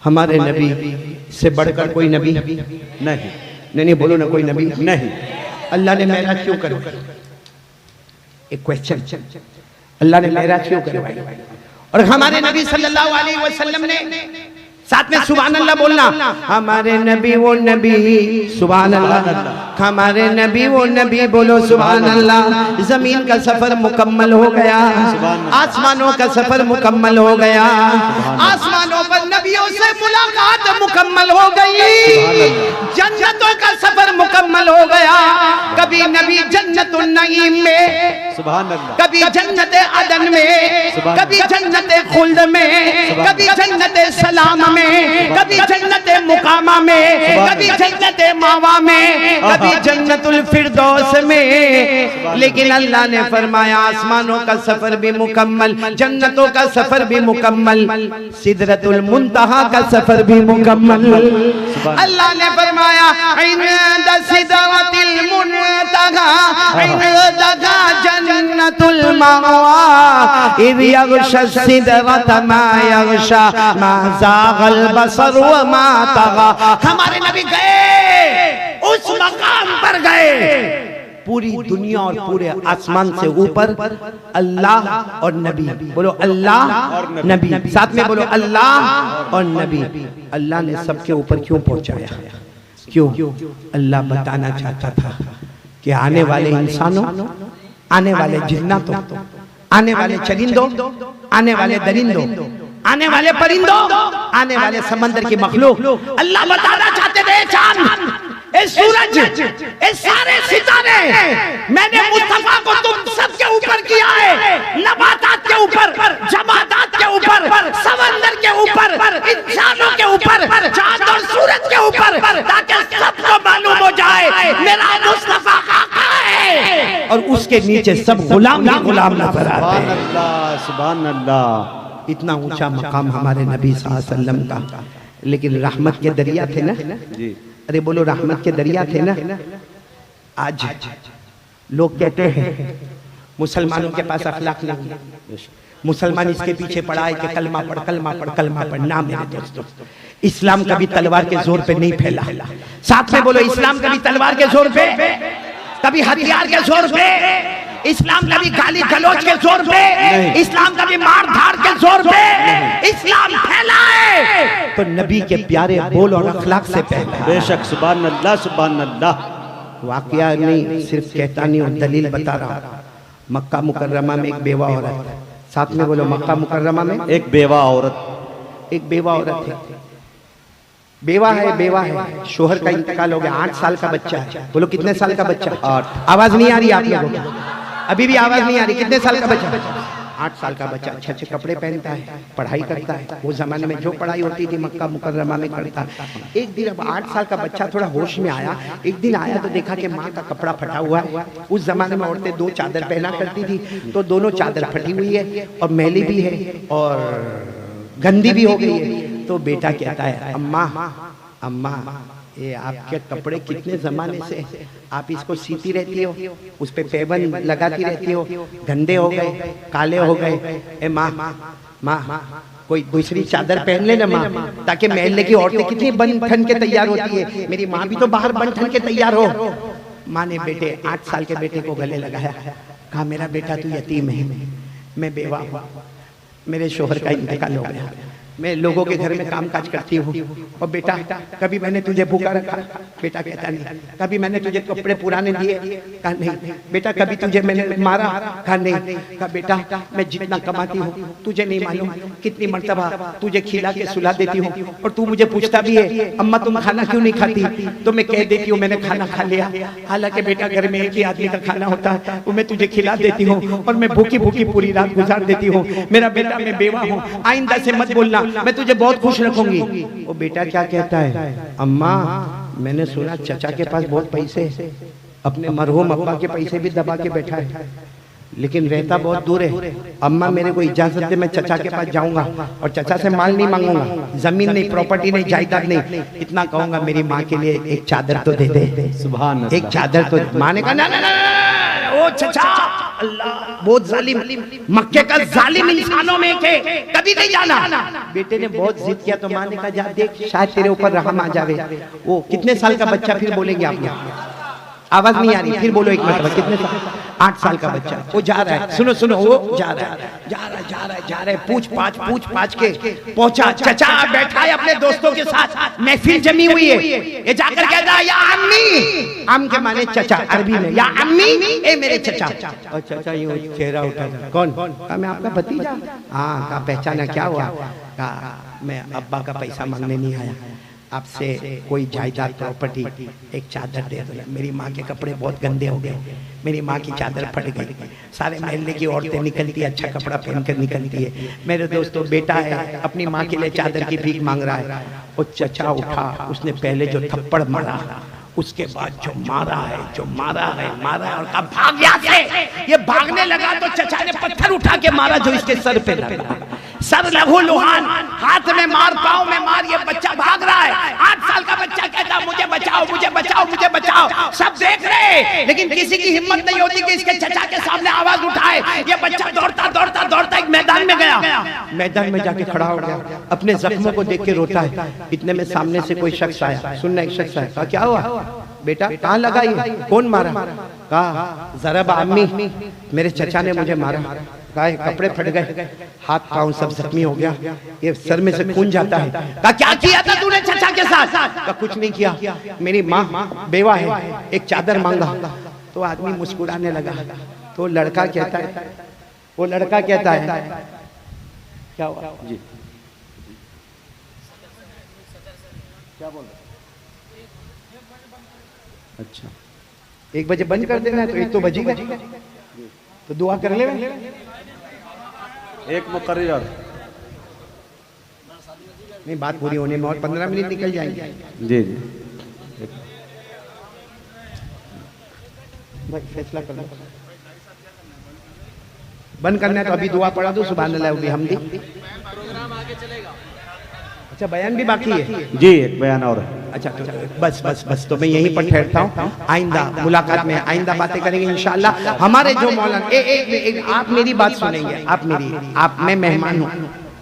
हमारे नबी से बढ़कर कोई नबी नहीं। नहीं बोलो ना, कोई नबी नहीं। अल्लाह ने मेराज क्यों करा? एक क्वेश्चन, अल्लाह ने मेराज क्यों करवाई? और हमारे नबी सल्लल्लाहु अलैहि वसल्लम ने साथ में सुभान अल्लाह बोलना। हमारे नबी वो नबी, सुभान अल्लाह, हमारे नबी वो नबी, बोलो सुभान अल्लाह। जमीन का सफर मुकम्मल हो गया, आसमानों का सफर मुकम्मल हो गया, आसमानों पर नबियों से मुलाकात मुकम्मल हो गई, जन्नतों का सफर मुकम्मल हो गया। कभी नबी जन्नतुन नईम में, सुभान अल्लाह, कभी जन्नत अदन में, कभी जन्नत खुल्द में, कभी जन्नत सलाम में, कभी जन्नत मुकामा में, कभी जन्नत मावा में, कभी जन्नतुल फिरदौस में। लेकिन अल्लाह ने फरमाया आसमानों का सफर भी मुकम्मल, जन्नतों का सफर भी मुकम्मल, सिदरतुल मुंतहा का सफर भी मुकम्मल। अल्लाह ने फरमाया इंद सिदरतिल मुंतहा इंदहा जन्नतुल मावा इज़ यग़शा सिदरत मा यग़शा मा ज़ाग़ल बसर व मा तग़ा। हमारे नबी गए, उस मकाम पर गए, पूरी दुनिया और पूरे आसमान से ऊपर अल्लाह और नबी, बोलो अल्लाह और नबी, साथ में बोलो अल्लाह और नबी। अल्लाह ने सबके ऊपर क्यों पहुंचाया? क्यों? अल्लाह बताना चाहता था कि आने वाले इंसानों, आने वाले जिन्नातों, आने वाले चरिंदों, आने वाले दरिंदों, आने वाले परिंदों, आने वाले समंदर की मखलूक, अल्लाह बताना चाहते थे चांद, ए सूरज, ए सारे सितारे, मैंने मुस्तफा को तुम सबके ऊपर किया है, नबातात के ऊपर, जमादात के ऊपर, समंदर के ऊपर, इंसानों के ऊपर, चांद और सूरज के ऊपर, ताकि सबको मालूम हो जाए मेरा मुस्तफा आका है, और उसके नीचे सब गुलाम ही गुलाम नजर आते हैं। सुभान अल्लाह, सुभान अल्लाह। इतना ऊंचा मकाम हमारे नबी सल्लल्लाहु अलैहि वसल्लम का। लेकिन रहमत के दरिया थे ना जी, अरे बोलो रहमत के दरिया थे ना। आज लोग कहते हैं मुसलमानों के पास अखलाक नहीं, मुसलमान इसके पीछे पड़ा है कि कलमा पढ़, कलमा पढ़, कलमा पढ़। ना मेरे दोस्तों, इस्लाम कभी तलवार के जोर पे नहीं फैला। साथ में बोलो इस्लाम कभी तलवार के जोर पे, कभी हथियार के जोर पे, इस्लाम कभी गाली गलौज के जोर पे, इस्लाम कभी मार धाड़ के जोर पे, इस्लाम फैला है तो नबी के प्यारे बोल और अखलाक से फैला। बेशक, सुभान अल्लाह, सुभान अल्लाह। वाकया नहीं, सिर्फ कहता नहीं और दलील बता रहा। मक्का मुकर्रमा में एक बेवा औरत, साथ में बोलो मक्का मुकर्रमा में एक बेवा औरत, एक बेवा औरत है, बेवा है, बेवा है, शोहर का इंतकाल हो गया, 8 साल का बच्चा है। बोलो कितने साल का बच्चा? 8। आवाज नहीं आ रही आप लोगों को? अभी भी आवाज नहीं आ रही? कितने साल का बच्चा? 8 साल का बच्चा। अच्छे अच्छे कपड़े पहनता है, पढ़ाई करता है, वो जमाने में जो पढ़ाई होती थी मक्का मुकर्रमा में करता। एक दिन अब 8 साल का बच्चा थोड़ा होश में आया, एक दिन आया तो देखा कि माँ का कपड़ा फटा हुआ है। उस जमाने में औरतें 2 चादर पहना करती थी, तो दोनों चादर फटी हुई है और मैली भी है और गंदी भी हो गई है। तो बेटा कहता है अम्मा, अम्मा ये आपके कपड़े कितने जमाने से आप इसको सीती रहती हो, उस पे पैबंद लगाती रहती हो, गंदे हो गए, काले हो गए। ए माँ, माँ कोई दूसरी चादर पहन ले ना माँ, ताकि महल्ले की औरतें कितनी बन ठन के तैयार होती है, मेरी माँ भी तो बाहर बन ठन के तैयार हो। माँ ने बेटे 8 साल के बेटे को गले लगाया, कहा मेरा बेटा तू यतीम है, मैं बेवा हूँ, मेरे शोहर का इंतकाल हो गया, मैं लोगों के घर में काम काज करती हूँ, और बेटा कभी मैंने तुझे भूखा रखा? बेटा कहता नहीं। कभी मैंने तुझे कपड़े पुराने दिए? कहा नहीं। बेटा कभी तुझे मैंने मारा? कहा नहीं। कहा बेटा मैं जितना कमाती हूँ तुझे नहीं मालूम, कितनी मर्तबा तुझे खिला के सुला देती हूँ, और तू मुझे पूछता भी है अम्मा तुम खाना क्यों नहीं खाती, तो मैं कह देती हूँ मैंने खाना खा लिया। हालांकि बेटा घर में एक ही आदमी का खाना होता है, वो मैं तुझे खिला देती हूँ और मैं भूखी भूखी पूरी रात गुजार देती हूँ। मेरा बेटा मैं बेवा हूँ, आइंदा से मत बोलना, मैं तुझे बहुत खुश रखूंगी। वो बेटा क्या कहता है? अम्मा मैंने सुना चचा के पास बहुत पैसे, अपने मरहूम अब्बा के पैसे भी दबा के बैठा है, लेकिन रहता बहुत दूर है। अम्मा मेरे को इजाजत दे, मैं चचा के पास जाऊंगा और चचा से माल नहीं मांगूंगा, जमीन नहीं, प्रॉपर्टी नहीं, जायदाद नहीं, इतना कहूंगा मेरी माँ के लिए एक चादर तो दे दे। सुभान अल्लाह। एक चादर तो। माँ ने कहा ना ना ना, ओ चचा, अल्लाह बहुत जालिम, मक्के का जालिम इंसानों में के कभी नहीं जाना। बेटे ने बहुत जिद किया तो माँ ने कहा जा देख, शायद तेरे ऊपर रहम आ जावे। वो कितने साल का बच्चा? फिर बोलेंगे आप लोग, आवाज नहीं आ रही, फिर बोलो एक मिनट। कितने साल? 8 साल का बच्चा, वो जा रहा है, सुनो सुनो, वो जा रहा है, पूछ पाछ के पहुंचा, चचा बैठा है अपने दोस्तों के साथ, महफिल जमी हुई है, ये जाकर कहता है या अम्मी, आम के माने चचा अरबी में, या अम्मी ए मेरे चचा। और चचा ये चेहरा उठा, कौन? मैं आपका भतीजा। हाँ, का पहचाना, क्या हुआ? कहा मैं अब्बा का पैसा मांगने नहीं आया, आपसे कोई जायदाद प्रॉपर्टी एक चादर दे दो। मेरी माँ के कपड़े बहुत गंदे हो गए, मेरी माँ की चादर फट गई, सारे मोहल्ले की औरतें निकलती है, अच्छा कपड़ा पहन कर निकलती है, मेरे दोस्तों बेटा है अपनी माँ के लिए चादर की भीख मांग रहा है। वो चचा उठा, उसने पहले जो थप्पड़ मारा, उसके बाद जो मारा है और कहा भाग यहाँ से। ये भागने लगा तो चचा ने पत्थर उठा के मारा जो इसके सर पे लगा, सर लहू लुहान, हाथ में मार, पाँव में मार, ये बच्चा भाग रहा है। 8 साल का बच्चा कहता मुझे बचाओ मुझे बचाओ मुझे बचाओ, सब देख रहे लेकिन किसी की हिम्मत नहीं होती कि इसके चचा के सामने आवाज उठाए। ये बच्चा दौड़ता एक मैदान में गया, मैदान में जाके खड़ा हो गया, अपने जख्मों को देख के रोता है। इतने में सामने से कोई शख्स आया, सुनना, एक शख्स आया, कहा क्या हुआ बेटा, कहाँ लगा ये, कौन मारा? कहा जरा अम्मी, मेरे चचा ने मुझे मारा। कहा कपड़े फट गए, हाथ पांव सब जख्मी हो गया, ये सर में से खून जाता है। कहा क्या किया था तूने चचा के साथ? कहा कुछ नहीं किया, मेरी माँ बेवा है, एक चादर मांगा। तो आदमी मुस्कुराने लगा। तो लड़का कहता है क्या हुआ जी, क्या बोल? अच्छा 1 बजे बंद कर देना है, तो 1 तो बजेगा, तो दुआ कर ले। एक मुकर्रर नहीं, बात पूरी होने में और 15 मिनट निकल जाएंगे। जी भाई फैसला कर लो, बंद करना है तो अभी दुआ पढ़ा दो, सुभान अल्लाह व बिहम्दी। प्रोग्राम आगे चलेगा। अच्छा बयान भी बाकी है जी, एक बयान और है। अच्छा तो बस तो मैं यहीं पर ठहरता हूँ, आइंदा मुलाकात में आइंदा बातें करेंगे इंशाअल्लाह। हमारे जो मौलाना आप मेरी बात सुनेंगे, मैं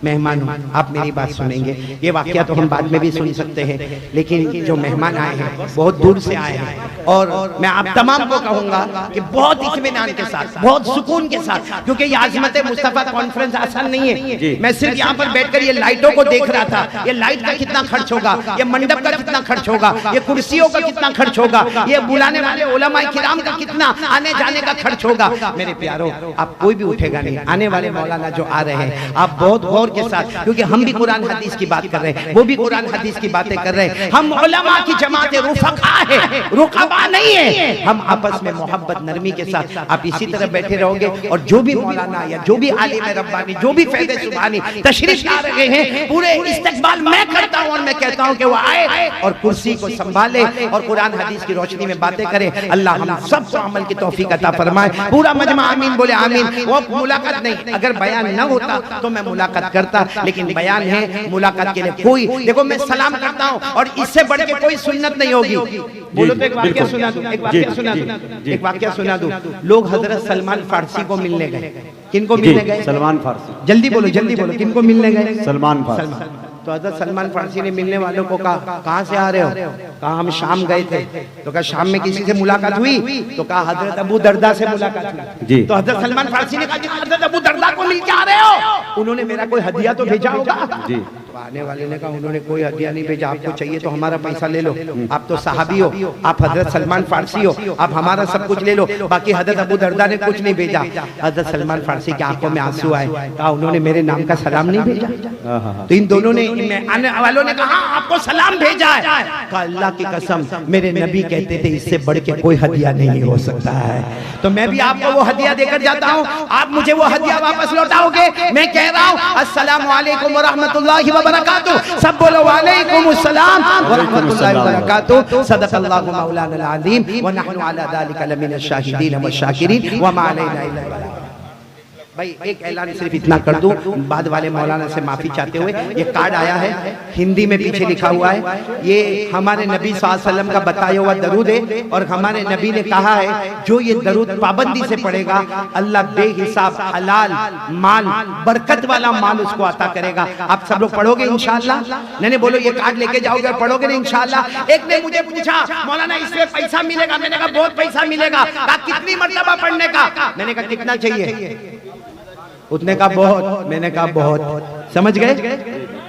मेहमान हूँ, आप मेरी बात सुनेंगे। ये वाकया तो हम बाद में भी सुन सकते हैं, लेकिन जो मेहमान आए हैं बहुत दूर से आए हैं, और मैं आप तमाम को कहूँगा कि बहुत इत्मीनान के साथ, बहुत सुकून के साथ, क्योंकि ये आज़मत मुस्तफ़ा कॉन्फ्रेंस आसान नहीं है। मैं सिर्फ यहाँ पर बैठकर ये लाइटों को देख रहा था, ये लाइट का कितना खर्च होगा, ये मंडप का कितना खर्च होगा, ये कुर्सियों का कितना खर्च होगा, ये बुलाने वाले उलमाए किराम का कितना आने जाने का खर्च होगा। मेरे प्यारों, आप कोई भी उठेगा नहीं, आने वाले मौलाना जो आ रहे हैं आप बहुत गौर के साथ, क्योंकि हम भी कुरान हदीस की बात कर रहे हैं, वो भी कुरान हदीस की बातें कर रहे हैं। हम उलमा की जमात रुफका है, रुकबा नहीं है। हम आपस में मोहब्बत नरमी के साथ, आप इसी तरह बैठे रहोगे, और जो भी मौलाना या जो भी आलिम रब्बानी, जो भी फैज़ सुभानी तशरीफ ला रहे हैं, पूरे इस्तकबाल मैं करता हूं, और मैं कहता हूं कि वो आए और कुर्सी को संभाले और कुरान हदीस की रोशनी में बातें करें। अल्लाह हम सबको अमल की तौफीक अता फरमाए। पूरा मजमा आमीन बोले आमीन। वो मुलाकात नहीं, अगर बयान न होता तो मैं मुलाकात करता, लेकिन बयान है, मुलाकात के लिए कोई, देखो मैं सलाम करता हूं और इससे बढ़ के कोई सुन्नत नहीं होगी। बोलो तो एक वाक्य सुना दूं, एक वाक्य सुना दूं। लोग हजरत सलमान फारसी को मिलने गए। किनको मिलने गए? सलमान फारसी। जल्दी बोलो किनको मिलने गए? सलमान फारसी। तो हजरत सलमान फारसी ने मिलने वालों को कहा कहाँ से आ रहे हो? कहा हम शाम गए थे। तो कहा शाम में किसी से मुलाकात हुई? तो कहा हजरत अबू दरदा से मुलाकात हुई जी। तो हजरत सलमान फारसी ने कहा हजरत अबू दरदा को मिल के आ रहे हो, उन्होंने मेरा कोई हदिया तो भेजा होगा जी। तो आने वाले ने कहा उन्होंने कोई हदिया नहीं भेजा, आपको चाहिए तो हमारा पैसा ले लो, आप तो सहाबी हो, आप हजरत सलमान फारसी हो, आप हमारा सब कुछ ले लो, बाकी हजरत अबू दरदा ने कुछ नहीं भेजा। हजरत सलमान फारसी की आंखों में आंसू आए, कहा उन्होंने मेरे नाम का सलाम नहीं भेजा। तो इन दोनों ने, आने वालों ने कहा आपको सलाम भेजा है। कहा अल्लाह की कसम, मेरे नबी कहते थे इससे बढ़ के कोई हदिया नहीं हो सकता है। तो मैं भी आपको वो हदिया देकर जाता हूँ, आप मुझे वो हदिया वापस लौटाओगे। मैं कह रहा हूँ अस्सलामु अलैकुम व रहमतुल्लाहि व बरकातुहू। सब बोलो वालेकुम अस्सलाम व रहमतुल्लाहि व बरकातुहू। सदक़ल्लाहु मौलाना अल अज़ीम व नहनु अला ज़ालिका लमिन अश-शाहिदीन व शाकिरीन व मा अलैना इल्ला अल बलाग। भाई एक ऐलान सिर्फ इतना कर दूं, बाद वाले मौलाना से माफी चाहते हुए, ये कार्ड आया है हिंदी में, पीछे लिखा हुआ है, ये हमारे नबी सल्लल्लाहु अलैहि वसल्लम का बताया हुआ दरूद है। और हमारे नबी ने कहा है जो ये दरूद पाबंदी से पढ़ेगा अल्लाह बेहिसाब हलाल माल, बरकत वाला माल उसको अता करेगा। आप सब लोग पढ़ोगे इंशाअल्लाह? नहीं बोलो, ये कार्ड लेके जाओगे और पढ़ोगे ना इंशाअल्लाह? एक ने मुझे पूछा मौलाना इसमें पैसा मिलेगा? मैंने कहा बहुत पैसा मिलेगा। कहा कितनी मर्तबा पढ़ने का? मैंने कहा कितना चाहिए? उतने का बहुत। मैंने कहा बहुत।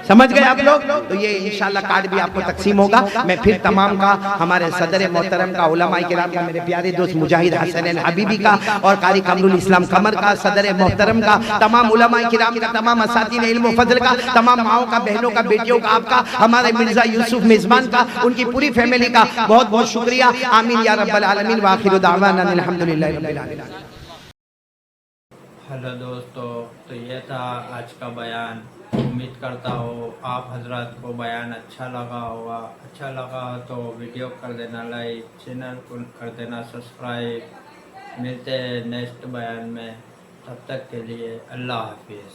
समझ गए आप लोग? तो ये इंशाल्लाह कार्ड भी आपको तकसीम होगा। मैं फिर तमाम का, हमारे सदर मोहतरम का, उलमाए किराम का, मेरे प्यारे दोस्त मुजाहिद हसन हबीबी का और कारी कमरुल इस्लाम कमर का, सदर मोहतरम का, तमाम उलमाए किराम का, तमाम असातिज़ इल्म व फज़ल का, तमाम माओं का, बहनों का, बेटियों का, आपका, हमारे मिर्जा यूसुफ मेजबान का, उनकी पूरी फैमिली का बहुत बहुत शुक्रिया। आमीन या रब्बल आलमीन। व आखिरु दावाना अल्हम्दुलिल्लाहि रब्बिल आलमीन। हेलो दोस्तों, तो ये था आज का बयान। उम्मीद करता हूँ आप हजरात को बयान अच्छा लगा होगा। अच्छा लगा तो वीडियो कर देना लाइक, चैनल को कर देना सब्सक्राइब। मिलते हैं नेक्स्ट बयान में, तब तक के लिए अल्लाह हाफिज़।